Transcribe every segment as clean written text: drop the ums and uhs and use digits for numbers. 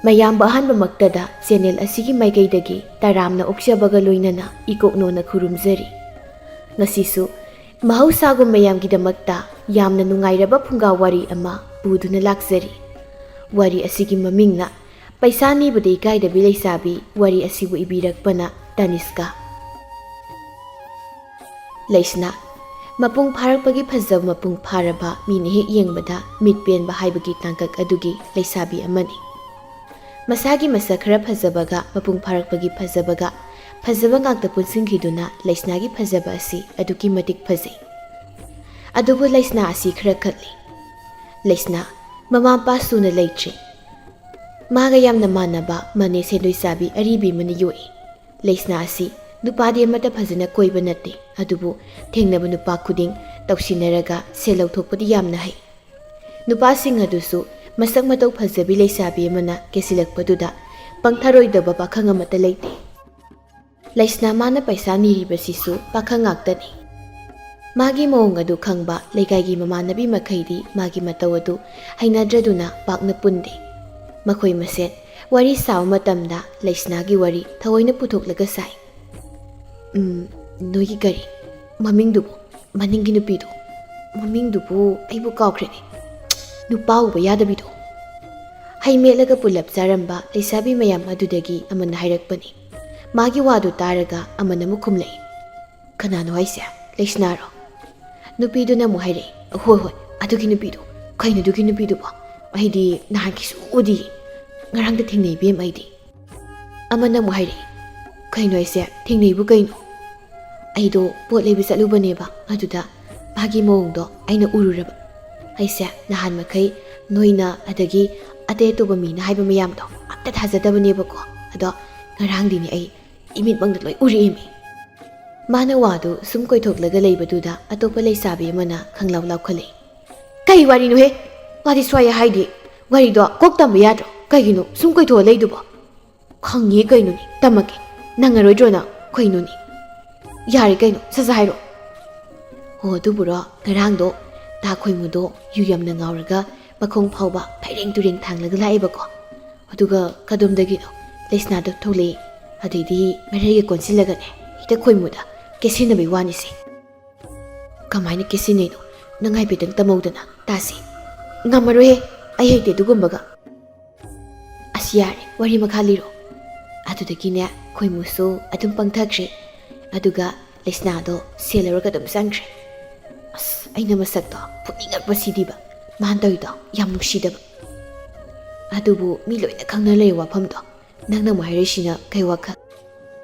ꯃꯌꯥꯝꯕ ꯑꯍꯥꯟꯕꯃꯛꯇꯗ ꯆꯦꯅꯦꯜ ꯑꯁꯤꯒꯤ ꯃꯥꯏꯀꯩꯗꯒꯤ ꯇꯔꯥꯝꯅ ꯑꯣꯛꯆꯕꯒ ꯂꯣꯏꯅꯅ ꯏꯀꯣꯛꯅꯣꯅ ꯈꯨꯔꯨꯝꯖꯔꯤ꯫ ꯉꯁꯤꯁꯨ ꯃꯍꯧꯁꯥꯒꯨꯝ ꯃꯌꯥꯝꯒꯤꯗꯃꯛꯇ ꯌꯥꯝꯅ ꯅꯨꯡꯉꯥꯏꯔꯕ ꯐꯨꯡꯒꯥ ꯋꯥꯔꯤ ꯑꯃ ꯄꯨꯗꯨꯅ ꯂꯥꯛꯆꯔꯤ꯫ ꯋꯥꯔꯤ ꯑꯁꯤꯒꯤ ꯃꯃꯤꯡꯅ ꯄꯩꯁꯥ ꯅꯤꯕꯗ ꯏꯀꯥꯏꯗꯕꯤ ꯂꯩꯁꯥꯕꯤ, ꯋꯥꯔꯤ ꯑꯁꯤꯕꯨ ꯏꯕꯤꯔꯛꯄꯅ ꯇꯅꯤꯁꯀꯥ꯫ ꯂꯩꯁꯅꯥ ꯃꯄꯨꯡ ꯐꯥꯔꯛꯄꯒꯤ ꯐꯖꯕ ꯃꯄꯨꯡ ꯐꯥꯔꯕ, ꯃꯤꯅ ꯍꯦꯛ ꯌꯦꯡꯕꯗ ꯃꯤꯠ ꯄꯦꯟꯕ ꯍꯥꯏꯕꯒꯤ ꯇꯥꯡꯀꯛ ꯑꯗꯨꯒꯤ ꯂꯩꯁꯥꯕꯤ ꯑꯃꯅꯤ꯫ ꯃꯁꯥꯒꯤ ꯃꯁꯛ ꯈꯔ ꯐꯖꯕꯒ ꯃꯄꯨꯡ ꯐꯥꯔꯛꯄꯒꯤ ꯐꯖꯕꯒ ꯐꯖꯕ ꯉꯥꯛꯇ ꯄꯨꯟꯁꯤꯟꯈꯤꯗꯨꯅ ꯂꯩꯁꯅꯥꯒꯤ ꯐꯖꯕ ꯑꯁꯤ ꯑꯗꯨꯛꯀꯤ ꯃꯇꯤꯛ ꯐꯖꯩ꯫ ꯑꯗꯨꯕꯨ ꯂꯩꯁꯅꯥ ꯑꯁꯤ ꯈꯔ ꯈꯠꯂꯤ꯫ ꯂꯩꯁꯅꯥ ꯃꯃꯥ ꯃꯄꯥ ꯁꯨꯅ ꯂꯩꯇ꯭ꯔꯤ꯫ ꯃꯥꯒ ꯌꯥꯝꯅ ꯃꯥꯟꯅꯕ ꯃꯅꯦ ꯁꯦꯟꯗꯣꯏ ꯆꯥꯕꯤ ꯑꯔꯤꯕꯤ ꯑꯃꯅ ꯌꯣꯛꯏ꯫ ꯂꯩꯁꯅꯥ ꯑꯁꯤ ꯅꯨꯄꯥꯗꯤ ꯑꯃꯠꯇ ꯐꯖꯅ ꯀꯣꯏꯕ ꯅꯠꯇꯦ, ꯑꯗꯨꯕꯨ ꯊꯦꯡꯅꯕ ꯅꯨꯄꯥ ꯈꯨꯗꯤꯡ ꯇꯧꯁꯤꯟꯅꯔꯒ ꯁꯦꯜ ꯂꯧꯊꯣꯛꯄꯗꯤ ꯌꯥꯝꯅ ꯍꯩ꯫ ꯅꯨꯄꯥꯁꯤꯡ ꯑꯗꯨꯁꯨ ꯃꯁꯛ ꯃꯇꯧ ꯐꯖꯕꯤ ꯂꯩꯁꯥꯕꯤ ꯑꯃꯅ ꯀꯦꯁꯤꯜꯂꯛꯄꯗꯨꯗ ꯄꯪꯊꯔꯣꯏꯗꯕ ꯄꯥꯈꯪ ꯑꯃꯠꯇ ꯂꯩꯇꯦ꯫ ꯂꯩꯁꯅꯥ ꯃꯥꯅ ꯄꯩꯁꯥ ꯅꯤꯔꯤꯕꯁꯤꯁꯨ ꯄꯥꯈꯪ ꯉꯥꯛꯇꯅꯤ꯫ ꯃꯥꯒꯤ ꯃꯑꯣꯡ ꯑꯗꯨ ꯈꯪꯕ ꯂꯩꯀꯥꯏꯒꯤ ꯃꯃꯥꯟꯅꯕꯤ ꯃꯈꯩꯗꯤ ꯃꯥꯒꯤ ꯃꯇꯧ ꯑꯗꯨ ꯍꯩꯅꯗ꯭ꯔꯗꯨꯅ ꯄꯥꯛꯅ ꯄꯨꯟꯗꯦ꯫ ꯃꯈꯣꯏ ꯃꯁꯦꯟ ꯋꯥꯔꯤ ꯁꯥꯕ ꯃꯇꯝꯗ ꯂꯩꯁꯅꯥꯒꯤ ꯋꯥꯔꯤ ꯊꯑꯣꯏꯅ ꯄꯨꯊꯣꯛꯂꯒ ꯁꯥꯏ꯫ ꯅꯣꯏꯒꯤ ꯀꯔꯤ ꯃꯃꯤꯡꯗꯨꯕꯨ, ꯃꯅꯤꯡꯒꯤ ꯅꯨꯄꯤꯗꯣ ꯃꯃꯤꯡꯗꯨꯕꯨ ꯑꯩꯕꯨ ꯀꯥꯎꯈ꯭ꯔꯦꯅꯦ, ꯅꯨꯄꯥ ꯎꯕ ꯌꯥꯗꯕꯤꯗꯣ꯫ ꯍꯩ ꯃꯦꯠꯂꯒ ꯄꯨꯜꯂꯞ ꯆꯥꯔꯝꯕ ꯂꯩꯁꯥꯕꯤ ꯃꯌꯥꯝ ꯑꯗꯨꯗꯒꯤ ꯑꯃꯅ ꯍꯥꯏꯔꯛꯄꯅꯤ꯫ ꯃꯥꯒꯤ ꯋꯥꯗꯨ ꯇꯥꯔꯒ ꯑꯃꯅ ꯑꯃꯨꯛ ꯈꯨꯝꯂꯛꯏ, ꯀꯅꯥꯅꯣ ꯍꯥꯏꯁꯦ, ꯂꯩꯁꯅꯥꯔꯣ? ꯅꯨꯄꯤꯗꯨꯅ ꯑꯃꯨꯛ ꯍꯥꯏꯔꯛꯏ, ꯍꯣꯏ ꯍꯣꯏ ꯑꯗꯨꯒꯤ ꯅꯨꯄꯤꯗꯣ, ꯀꯩꯅꯣ ꯑꯗꯨꯒꯤ ꯅꯨꯄꯤꯗꯨꯕꯣ, ꯑꯩꯗꯤ ꯅꯍꯥꯟꯒꯤꯁꯨ ꯎꯗꯤꯌꯦ, ꯉꯔꯥꯡꯗ ꯊꯦꯡꯅꯩ ꯏꯕꯦꯝ ꯑꯩꯗꯤ꯫ ꯑꯃꯅ ꯑꯃꯨꯛ ꯍꯥꯏꯔꯛꯏ, ꯀꯩꯅꯣ ꯑꯩꯁꯦ ꯊꯦꯡꯅꯩꯕꯨ ꯀꯩꯅꯣ? ꯑꯩꯗꯣ ꯄꯣꯠ ꯂꯩꯕ ꯆꯠꯂꯨꯕꯅꯦꯕ, ꯑꯗꯨꯗ ꯃꯥꯒꯤ ꯃꯑꯣꯡꯗꯣ ꯑꯩꯅ ꯎꯔꯨꯔꯕ꯫ ꯑꯩꯁꯦ ꯅꯍꯥꯟ ꯃꯈꯩ ꯅꯣꯏꯅ ꯑꯗꯒꯤ ꯑꯇꯩ ꯑꯇꯣꯞꯄ ꯃꯤꯅ ꯍꯥꯏꯕ ꯃꯌꯥꯝꯗꯣ ꯑꯝꯇ ꯊꯥꯖꯗꯕꯅꯦꯕꯀꯣ, ꯑꯗꯣ ꯉꯔꯥꯡꯗꯤꯅꯦ ꯑꯩ ꯏꯃꯤꯠꯃꯛꯅ ꯂꯣꯏ ꯎꯔꯛꯏꯃꯤ꯫ ꯃꯥꯅ ꯋꯥꯗꯨ ꯁꯨꯝ ꯀꯣꯏꯊꯣꯛꯂꯒ ꯂꯩꯕꯗꯨꯗ ꯑꯇꯣꯞꯄ ꯂꯩꯁꯥꯕꯤ ꯑꯃꯅ ꯈꯪꯂꯥꯎ ꯂꯥꯎꯈꯠꯂꯛꯏ, ꯀꯩ ꯋꯥꯔꯤꯅꯣꯍꯦ, ꯋꯥꯗꯤ ꯁ꯭ꯋꯥꯏ ꯍꯥꯏꯗꯤ ꯋꯥꯔꯤꯗꯣ ꯀꯣꯛ ꯇꯝꯕ ꯌꯥꯗ꯭ꯔꯣ, ꯀꯩꯒꯤꯅꯣ ꯁꯨꯝ ꯀꯣꯏꯊꯣꯛꯑ ꯂꯩꯗꯨꯕꯣ? ꯈꯪꯉꯦ ꯀꯩꯅꯣꯅꯤ, ꯇꯝꯃꯒꯦ, ꯅꯪꯉꯔꯣꯏꯗ꯭ꯔꯣ ꯅꯪ, ꯀꯩꯅꯣꯅꯤ, ꯌꯥꯔꯦ ꯀꯩꯅꯣ ꯁꯠ ꯍꯥꯏꯔꯣ꯫ ꯑꯣ ꯑꯗꯨꯕꯨꯔꯣ, ꯉꯔꯥꯡꯗꯣ ꯇꯥ ꯈꯣꯏꯃꯨꯗꯣ ꯌꯨ ꯌꯥꯝꯅ ꯉꯥꯎꯔꯒ ꯃꯈꯣꯡ ꯐꯥꯎꯕ ꯐꯩꯔꯦꯡ ꯇꯨꯔꯦꯡ ꯊꯥꯡꯂꯒ ꯂꯥꯛꯑꯦꯕꯀꯣ, ꯑꯗꯨꯒ ꯀꯗꯣꯝꯗꯒꯤꯅꯣ ꯂꯩꯁꯅꯥꯗꯣ ꯊꯣꯛꯂꯛꯏ, ꯑꯗꯩꯗꯤ ꯃꯔꯩꯒ ꯀꯣꯟꯁꯤꯜꯂꯒꯅꯦ ꯍꯦꯛꯇ ꯈꯣꯏꯃꯨꯗ ꯀꯦꯁꯤꯟꯅꯕꯩ ꯋꯥꯅꯤꯁꯦ꯫ ꯀꯃꯥꯏꯅ ꯀꯦꯁꯤꯟꯅꯩꯅꯣ, ꯅꯪ ꯍꯥꯏꯐꯦꯠꯇꯪ ꯇꯝꯍꯧꯗꯅ ꯇꯥꯁꯤ꯫ ꯉꯝꯃꯔꯣꯏꯍꯦ, ꯑꯩ ꯍꯩꯇꯦ ꯑꯗꯨꯒꯨꯝꯕꯒ꯫ ꯑꯁ ꯌꯥꯔꯦ, ꯋꯥꯔꯤ ꯃꯈꯥ ꯂꯤꯔꯣ꯫ ꯑꯗꯨꯗꯒꯤꯅꯦ ꯈꯣꯏꯃꯨꯁꯨ ꯑꯗꯨꯝ ꯄꯪꯊꯈ꯭ꯔꯦ, ꯑꯗꯨꯒ ꯂꯩꯁꯅꯥꯗꯣ ꯁꯦꯜ ꯂꯧꯔꯒ ꯑꯗꯨꯝ ꯆꯪꯈ꯭ꯔꯦ꯫ ꯑꯁ ꯑꯩꯅ ꯃꯁꯛꯇꯣ ꯐꯨꯠꯅꯤꯡꯉꯛꯄꯁꯤꯗꯤꯕ, ꯃꯥꯅ ꯇꯧꯔꯤꯗꯣ ꯌꯥꯝ ꯅꯨꯡꯁꯤꯗꯕ꯫ ꯑꯗꯨꯕꯨ ꯃꯤ ꯂꯣꯏꯅ ꯈꯪꯅ ꯂꯩꯕ ꯋꯥꯐꯝꯗꯣ ꯅꯪꯅ ꯑꯃꯨꯛ ꯍꯥꯏꯔꯛꯏꯁꯤꯅ ꯀꯩ ꯋꯥꯈꯜ?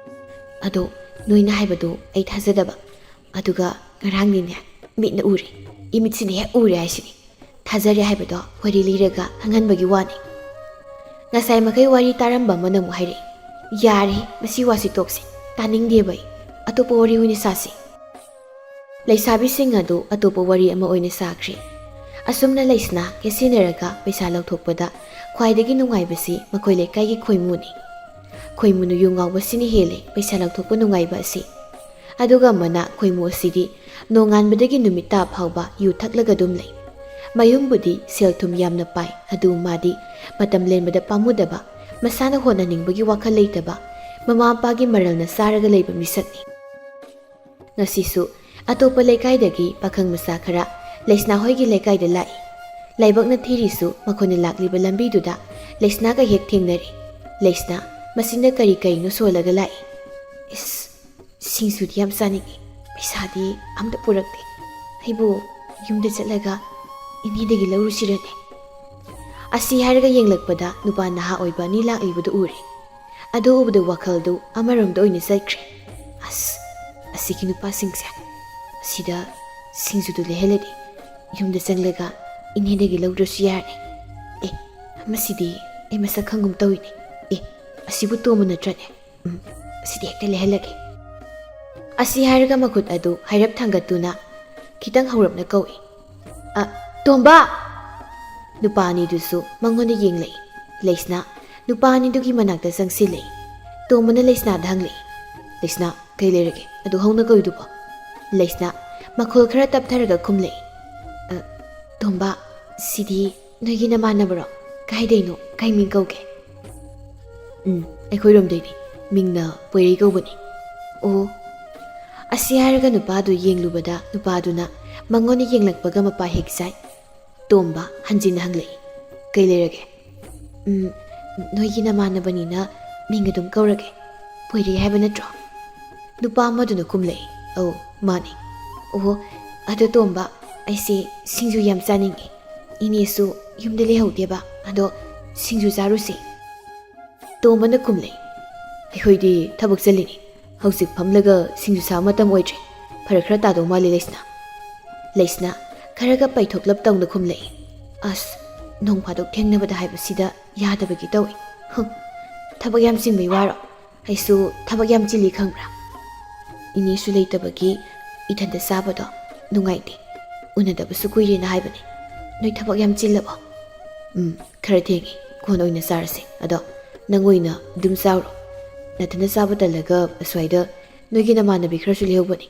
ꯑꯗꯣ ꯅꯣꯏꯅ ꯍꯥꯏꯕꯗꯣ ꯑꯩ ꯊꯥꯖꯗꯕ, ꯑꯗꯨꯒ ꯉꯔꯥꯡꯗꯤꯅꯦ ꯃꯤꯠꯅ ꯎꯔꯦ, ꯏꯃꯤꯠꯁꯤꯅ ꯍꯦꯛ ꯎꯔꯦ ꯍꯥꯏꯁꯤꯅꯤ, ꯊꯥꯖꯔꯦ ꯍꯥꯏꯕꯗꯣ ꯋꯥꯔꯤ ꯂꯤꯔꯒ ꯍꯪꯍꯟꯕꯒꯤ ꯋꯥꯅꯤ꯫ ꯉꯁꯥꯏ ꯃꯈꯩ ꯋꯥꯔꯤ ꯇꯥꯔꯝꯕ ꯑꯃꯅ ꯑꯃꯨꯛ ꯍꯥꯏꯔꯛꯏ, ꯌꯥꯔꯦ ꯃꯁꯤ ꯋꯥꯁꯤ ꯇꯣꯛꯁꯤ, ꯇꯥꯅꯤꯡꯗꯦꯕ ꯑꯩ, ꯑꯇꯣꯞꯄ ꯋꯥꯔꯤ ꯑꯣꯏꯅ ꯁꯥꯁꯤ꯫ ꯂꯩꯁꯥꯕꯤꯁꯤꯡ ꯑꯗꯨ ꯑꯇꯣꯞꯄ ꯋꯥꯔꯤ ꯑꯃ ꯑꯣꯏꯅ ꯁꯥꯈ꯭ꯔꯦ꯫ ꯑꯁꯨꯝꯅ ꯂꯩꯁꯅꯥ ꯀꯦꯁꯤꯟꯅꯔꯒ ꯄꯩꯁా ꯂꯧꯊꯣꯛꯄꯗ ꯈ꯭ꯋꯥꯏꯗꯒꯤ ꯅꯨꯡꯉꯥꯏꯕꯁꯤ ꯃꯈꯣꯏ ꯂꯩꯀꯥꯏꯒꯤ ꯈꯣꯏꯃꯨꯅꯤ꯫ ꯈꯣꯏꯃꯨꯅ ꯌꯨ ꯉꯥꯎꯕꯁꯤꯅ ꯍꯦꯜꯂꯦ ꯄꯩꯁꯥ ꯂꯧꯊꯣꯛꯄ ꯅꯨꯡꯉꯥꯏꯕ ꯑꯁꯤ꯫ ꯑꯗꯨꯒ ꯑꯃꯅ ꯈꯣꯏꯃꯨ ꯑꯁꯤꯗꯤ ꯅꯣꯡꯉꯥꯟꯕꯗꯒꯤ ꯅꯨꯃꯤꯠ ꯇꯥ ꯐꯥꯎꯕ ꯌꯨ ꯊꯛꯂꯒ ꯑꯗꯨꯝ ꯂꯩ꯫ ꯃꯌꯨꯝꯕꯨꯗꯤ ꯁꯦꯜ ꯊꯨꯝ ꯌꯥꯝꯅ ꯄꯥꯏ, ꯑꯗꯨ ꯃꯥꯗꯤ ꯃꯇꯝ ꯂꯦꯟꯕꯗ ꯄꯥꯝꯃꯨꯗꯕ, ꯃꯁꯥꯅ ꯍꯣꯠꯅꯅꯤꯡꯕꯒꯤ ꯋꯥꯈꯜ ꯂꯩꯇꯕ, ꯃꯃꯥ ꯃꯄꯥꯒꯤ ꯃꯔꯜꯅ ꯆꯥꯔꯒ ꯂꯩꯕ ꯃꯤꯁꯛꯅꯤ꯫ ꯉꯁꯤꯁꯨ ꯑꯇꯣꯞꯄ ꯂꯩꯀꯥꯏꯗꯒꯤ ꯄꯥꯈꯪ ꯃꯆꯥ ꯈꯔ ꯂꯩꯁꯅꯥ ꯍꯣꯏꯒꯤ ꯂꯩꯀꯥꯏꯗ ꯂꯥꯛꯏ꯫ ꯂꯥꯏꯕꯛꯅ ꯊꯤꯔꯤꯁꯨ ꯃꯈꯣꯏꯅ ꯂꯥꯛꯂꯤꯕ ꯂꯝꯕꯤꯗꯨꯗ ꯂꯩꯁꯅꯥꯒ ꯍꯦꯛ ꯊꯦꯡꯅꯔꯤ꯫ ꯂꯩꯁꯅꯥ ꯃꯁꯤꯅ ꯀꯔꯤ ꯀꯔꯤꯅꯣ ꯁꯣꯜꯂꯒ ꯂꯥꯛꯏ꯫ ꯏꯁ ꯁꯤꯡꯖꯨꯗꯤ ꯌꯥꯝ ꯆꯥꯅꯤꯡꯉꯤ, ꯄꯩꯁꯥꯗꯤ ꯑꯝꯇ ꯄꯨꯔꯛꯇꯦ, ꯑꯩꯕꯨ ꯌꯨꯝꯗ ꯆꯠꯂꯒ ꯏꯅꯦꯗꯒꯤ ꯂꯧꯔꯨꯁꯤꯔꯅꯦ? ꯑꯁꯤ ꯍꯥꯏꯔꯒ ꯌꯦꯡꯂꯛꯄꯗ ꯅꯨꯄꯥ ꯅꯍꯥ ꯑꯣꯏꯕ ꯑꯅꯤ ꯂꯥꯛꯂꯤꯕꯗꯨ ꯎꯔꯦ꯫ ꯑꯗꯨ ꯎꯕꯗ ꯋꯥꯈꯜꯗꯨ ꯑꯃꯔꯣꯝꯗ ꯑꯣꯏꯅ ꯆꯠꯈ꯭ꯔꯦ꯫ ꯑꯁ ꯑꯁꯤꯒꯤ ꯅꯨꯄꯥꯁꯤꯡꯁꯦ ꯁꯤꯗ ꯁꯤꯡꯖꯨꯗꯨ ꯂꯩꯍꯜꯂꯗꯤ ꯌꯨꯝꯗ ꯆꯪꯂꯒ ꯏꯅꯦꯗꯒꯤ ꯂꯧꯗ꯭ꯔꯁꯨ ꯌꯥꯔꯅꯤ꯫ ꯃꯁꯤꯗꯤ ꯑꯩ ꯃꯁꯛ ꯈꯪꯒꯨꯝ ꯇꯧꯏꯅꯦ꯫ ꯑꯁꯤꯕꯨ ꯇꯣꯝꯕ ꯅꯠꯇ꯭ꯔꯅꯦ? ꯑꯁꯤꯗꯤ ꯍꯦꯛꯇ ꯂꯩꯍꯜꯂꯒꯦ꯫ ꯑꯁꯤ ꯍꯥꯏꯔꯒ ꯃꯈꯨꯠ ꯑꯗꯨ ꯍꯥꯏꯔꯞ ꯊꯥꯡꯒꯠꯇꯨꯅ ꯈꯤꯇꯪ ꯍꯧꯔꯞꯅ ꯀꯧꯏ, ꯇꯣꯝꯕ! ꯅꯨꯄꯥ ꯑꯅꯤꯗꯨꯁꯨ ꯃꯉꯣꯟꯗ ꯌꯦꯡꯂꯛꯏ꯫ ꯂꯩꯁꯅꯥ ꯅꯨꯄꯥ ꯑꯅꯤꯗꯨꯒꯤ ꯃꯅꯥꯛꯇ ꯆꯪꯁꯤꯜꯂꯛꯏ꯫ ꯇꯣꯝꯕꯅ ꯂꯩꯁꯅꯥꯗ ꯍꯪꯂꯛꯏ, ꯂꯩꯁꯅꯥ ꯀꯩ ꯂꯩꯔꯒꯦ ꯑꯗꯨ ꯍꯧꯅ ꯀꯧꯏꯗꯨꯕꯣ? ꯂꯩꯁꯅꯥ ꯃꯈꯣꯜ ꯈꯔ ꯇꯞꯊꯔꯒ ꯈꯨꯝꯂꯛꯏ, ꯇꯣꯝꯕ ꯁꯤꯗꯤ ꯅꯣꯏꯒꯤ ꯅꯃꯥꯟꯅꯕꯔꯣ? ꯀꯥꯏꯗꯩꯅꯣ? ꯀꯩ ꯃꯤꯡ ꯀꯧꯒꯦ? ꯑꯩꯈꯣꯏꯔꯣꯝꯗꯩꯅꯤ ꯃꯤꯡꯅ ꯄꯣꯏꯔꯩ ꯀꯧꯕꯅꯤ ꯑꯣ ꯑꯁꯤ ꯍꯥꯏꯔꯒ ꯅꯨꯄꯥꯗꯨ ꯌꯦꯡꯂꯨꯕꯗ ꯅꯨꯄꯥꯗꯨꯅ ꯃꯉꯣꯟꯗ ꯌꯦꯡꯂꯛꯄꯒ ꯃꯄꯥ ꯍꯦꯛ ꯆꯥꯏ ꯇꯣꯝꯕ ꯍꯟꯖꯤꯟꯅ ꯍꯪꯂꯛꯏ ꯀꯩ ꯂꯩꯔꯒꯦ ꯅꯣꯏꯒꯤ ꯅꯃꯥꯟꯅꯕꯅꯤꯅ ꯃꯤꯡ ꯑꯗꯨꯝ ꯀꯧꯔꯒꯦ ꯄꯣꯏꯔꯩ ꯍꯥꯏꯕ ꯅꯠꯇ꯭ꯔꯣ ꯅꯨꯄꯥ ꯑꯃꯗꯨꯅ ꯈꯨꯝꯂꯛꯏ ꯑꯧ ꯃꯥꯅꯤ ꯑꯣ ꯑꯗꯣ ꯇꯣꯝꯕ ꯑꯩꯁꯦ ꯁꯤꯡꯖꯨ ꯌꯥꯝ ꯆꯥꯅꯤꯡꯉꯤ ꯏꯅꯦꯁꯨ ꯌꯨꯝꯗ ꯂꯩꯍꯧꯗꯦꯕ ꯑꯗꯣ ꯁꯤꯡꯖꯨ ꯆꯥꯔꯨꯁꯤ ꯇꯣꯝꯕꯅ ꯈꯨꯝꯂꯛꯏ ꯑꯩꯈꯣꯏꯗꯤ ꯊꯕꯛ ꯆꯠꯂꯤꯅꯤ ꯍꯧꯖꯤꯛ ꯐꯝꯂꯒ ꯁꯤꯡꯖꯨ ꯆꯥꯕ ꯃꯇꯝ ꯑꯣꯏꯗ꯭ꯔꯦ ꯐꯔꯛ ꯈꯔ ꯇꯥꯗꯧ ꯃꯥꯜꯂꯤ ꯂꯩꯁꯅꯥ ꯈꯔꯒ ꯄꯩꯊꯣꯛꯂꯞ ꯇꯧꯅ ꯈꯨꯝꯂꯛꯏ ꯑꯁ ꯅꯣꯡ ꯐꯥꯗꯣꯛ ꯊꯦꯡꯅꯕꯗ ꯍꯥꯏꯕꯁꯤꯗ ꯌꯥꯗꯕꯒꯤ ꯇꯧꯏ ꯊꯕꯛ ꯌꯥꯝ ꯆꯤꯟꯕꯩ ꯋꯥꯔꯣ ꯑꯩꯁꯨ ꯊꯕꯛ ꯌꯥꯝ ꯆꯤꯜꯂꯤ ꯈꯪꯕ꯭ꯔꯥ ꯏꯅꯦꯁꯨ ꯂꯩꯇꯕꯒꯤ ꯏꯊꯟꯇ ꯆꯥꯕꯗꯣ ꯅꯨꯡꯉꯥꯏꯇꯦ ꯎꯅꯗꯕꯁꯨ ꯀꯨꯏꯔꯦꯅ ꯍꯥꯏꯕꯅꯤ ꯅꯣꯏ ꯊꯕꯛ ꯌꯥꯝ ꯆꯤꯜꯂꯕꯣ ꯈꯔ ꯊꯦꯡꯉꯤ ꯀꯣꯟ ꯑꯣꯏꯅ ꯆꯥꯔꯁꯤ ꯑꯗꯣ ꯅꯪ ꯑꯣꯏꯅ ꯑꯗꯨꯝ ꯆꯥꯎꯔꯣ ꯅꯊꯟꯗ ꯆꯥꯕ ꯇꯜꯂꯒ ꯑꯁ꯭ꯋꯥꯏꯗ ꯅꯣꯏꯒꯤ ꯅꯃꯥꯟꯅꯕꯤ ꯈꯔꯁꯨ ꯂꯩꯍꯧꯕꯅꯤ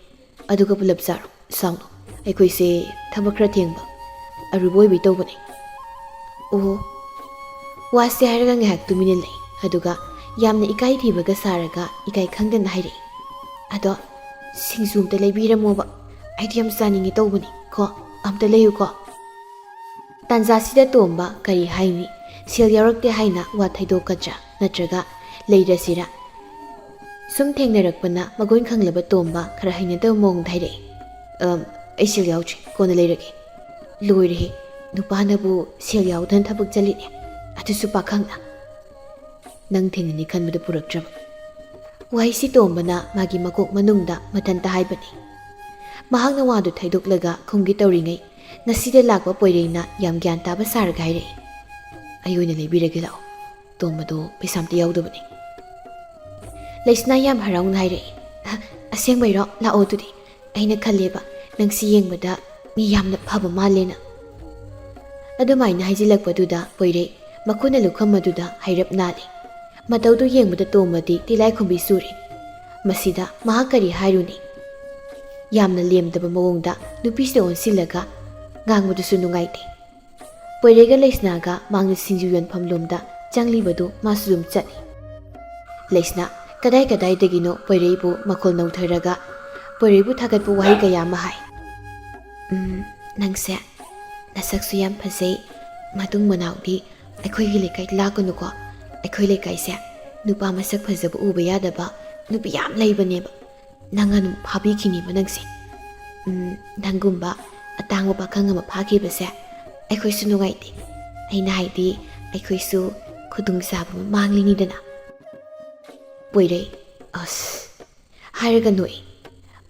ꯑꯗꯨꯒ ꯄꯨꯂꯞ ꯆꯥꯔꯣ ꯁꯥꯎꯅꯣ ꯑꯩꯈꯣꯏꯁꯦ ꯊꯕꯛ ꯈꯔ ꯊꯦꯡꯕ ꯑꯔꯨꯕ ꯑꯣꯏꯕꯩ ꯇꯧꯕꯅꯤ ꯑꯣ ꯋꯥꯁꯦ ꯍꯥꯏꯔꯒ ꯉꯥꯏꯍꯥꯛ ꯇꯨꯃꯤꯟꯅ ꯂꯩ ꯑꯗꯨꯒ ꯌꯥꯝꯅ ꯏꯀꯥꯏ ꯊꯤꯕꯒ ꯁꯥꯔꯒ ꯏꯀꯥꯏ ꯈꯪꯗꯅ ꯍꯥꯏꯔꯛꯏ ꯑꯗꯣ ꯁꯤꯡꯖꯨ ꯑꯝꯇ ꯂꯩꯕꯤꯔꯝꯃꯣꯕ ꯑꯩꯗꯤ ꯌꯥꯝ ꯆꯥꯅꯤꯡꯉꯤ ꯇꯧꯕꯅꯤ ꯀꯣ ꯑꯝꯇ ꯂꯩꯌꯨꯀꯣ ꯇꯥꯟꯖꯥꯁꯤꯗ ꯇꯣꯝꯕ ꯀꯔꯤ ꯍꯥꯏꯅꯤ ꯁꯦꯜ ꯌꯥꯎꯔꯛꯇꯦ ꯍꯥꯏꯅ ꯋꯥ ꯊꯩꯗꯣꯛꯀꯗ꯭ꯔꯥ ꯅꯠꯇ꯭ꯔꯒ ꯂꯩꯔꯁꯤꯔꯥ ꯁꯨꯝ ꯊꯦꯡꯅꯔꯛꯄꯅ ꯃꯒꯨꯟ ꯈꯪꯂꯕ ꯇꯣꯝꯕ ꯈꯔ ꯍꯩꯅꯗꯕ ꯃꯑꯣꯡꯗ ꯍꯥꯏꯔꯛꯏ ꯑꯩ ꯁꯦꯜ ꯌꯥꯎꯗ꯭ꯔꯤ ꯀꯣꯟꯅ ꯂꯩꯔꯒꯦ ꯂꯣꯏꯔꯦꯍꯦ ꯅꯨꯄꯥꯅꯕꯨ ꯁꯦꯜ ꯌꯥꯎꯗꯅ ꯊꯕꯛ ꯆꯠꯂꯤꯅꯦ ꯑꯗꯨꯁꯨ ꯄꯥꯈꯪꯅ ꯅꯪ ꯊꯦꯡꯅꯅꯤ ꯈꯟꯕꯗ ꯄꯨꯔꯛꯇ꯭ꯔꯕ ꯋꯥꯍꯩꯁꯤ ꯇꯣꯝꯕꯅ ꯃꯥꯒꯤ ꯃꯀꯣꯛ ꯃꯅꯨꯡꯗ ꯃꯊꯟꯇ ꯍꯥꯏꯕꯅꯤ ꯃꯍꯥꯛꯅ ꯋꯥꯗꯨ ꯊꯩꯗꯣꯛꯂꯒ ꯈꯨꯝꯒꯦ ꯇꯧꯔꯤꯉꯩ ꯉꯁꯤꯗ ꯂꯥꯛꯄ ꯄꯣꯏꯔꯩꯅ ꯌꯥꯝ ꯒ꯭ꯌꯥꯟ ꯇꯥꯕ ꯁꯥꯔꯒ ꯍꯥꯏꯔꯛꯏ ꯑꯩ ꯑꯣꯏꯅ ꯂꯩꯕꯤꯔꯒꯦ ꯂꯥꯛꯑꯣ ꯇꯣꯝꯕꯗꯣ ꯄꯩꯁꯥ ꯑꯝꯇ ꯌꯥꯎꯗꯕꯅꯤ ꯂꯩꯁꯅꯥ ꯌꯥꯝ ꯍꯔꯥꯎꯅ ꯍꯥꯏꯔꯛꯏ ꯑꯁꯦꯡꯕꯩꯔꯣ ꯂꯥꯛꯑꯣ ꯑꯗꯨꯗꯤ ꯑꯩꯅ ꯈꯜꯂꯦꯕ ꯅꯪꯁꯤ ꯌꯦꯡꯕꯗ ꯃꯤ ꯌꯥꯝꯅ ꯐꯕ ꯃꯥꯜꯂꯦꯅ ꯑꯗꯨꯃꯥꯏꯅ ꯍꯥꯏꯖꯤꯜꯂꯛꯄꯗꯨꯗ ꯄꯣꯏꯔꯩ ꯃꯈꯨꯠꯅ ꯂꯨꯈꯝ ꯑꯗꯨꯗ ꯍꯩꯔꯞ ꯅꯥꯜꯂꯤ ꯃꯇꯧꯗꯨ ꯌꯦꯡꯕꯗ ꯇꯣꯝꯕꯗꯤ ꯇꯤꯂꯥꯏꯈꯨꯝꯕꯤ ꯆꯨꯔꯤ ꯃꯁꯤꯗ ꯃꯍꯥꯛ ꯀꯔꯤ ꯍꯥꯏꯔꯨꯅꯤ ꯌꯥꯝꯅ ꯂꯦꯝꯗꯕ ꯃꯑꯣꯡꯗ ꯅꯨꯄꯤꯁꯤꯗ ꯑꯣꯟꯁꯤꯜꯂꯒ ꯉꯥꯡꯕꯗꯨꯁꯨ ꯅꯨꯡꯉꯥꯏꯇꯦ ꯄꯣꯏꯔꯩꯒ ꯂꯩꯁꯅꯥꯒ ꯃꯥꯡꯅ ꯁꯤꯡꯖꯨ ꯌꯣꯟꯐꯝ ꯂꯣꯝꯗ ꯆꯪꯂꯤꯕꯗꯨ ꯃꯥꯁꯨ ꯑꯗꯨꯝ ꯆꯠꯂꯤ ꯂꯩꯁꯅꯥ ꯀꯗꯥꯏꯗꯒꯤꯅꯣ ꯄꯣꯏꯔꯩꯕꯨ ꯃꯈꯣꯜ ꯅꯧꯊꯔꯒ ꯄꯣꯏꯔꯩꯕꯨ ꯊꯥꯒꯠꯄ ꯋꯥꯍꯩ ꯀꯌꯥ ꯑꯃ ꯍꯥꯏ ꯅꯪꯁꯦ ꯅꯁꯛꯁꯨ ꯌꯥꯝ ꯐꯖꯩ ꯃꯇꯨꯡ ꯃꯅꯥꯎꯗꯤ ꯑꯩꯈꯣꯏꯒꯤ ꯂꯩꯀꯥꯏ ꯂꯥꯛꯀꯅꯨꯀꯣ ꯑꯩꯈꯣꯏ ꯂꯩꯀꯥꯏꯁꯦ ꯅꯨꯄꯥ ꯃꯁꯛ ꯐꯖꯕ ꯎꯕ ꯌꯥꯗꯕ ꯅꯨꯄꯤ ꯌꯥꯝ ꯂꯩꯕꯅꯦꯕ ꯅꯪ ꯑꯗꯨꯝ ꯐꯥꯕꯤꯈꯤꯅꯦꯕ ꯅꯪꯁꯦ ꯅꯪꯒꯨꯝꯕ ꯑꯇꯥꯡꯕ ꯄꯥꯈꯪ ꯑꯃ ꯐꯥꯈꯤꯕꯁꯦ ꯑꯩꯈꯣꯏꯁꯨ ꯅꯨꯡꯉꯥꯏꯇꯦ ꯑꯩꯅ ꯍꯥꯏꯗꯤ ꯑꯩꯈꯣꯏꯁꯨ ꯈꯨꯗꯣꯡꯆꯥꯕ ꯑꯃ ꯃꯥꯡꯂꯤꯅꯤꯗꯅ ꯄꯣꯏꯔꯩ ꯑꯁ ꯍꯥꯏꯔꯒ ꯅꯣꯛꯏ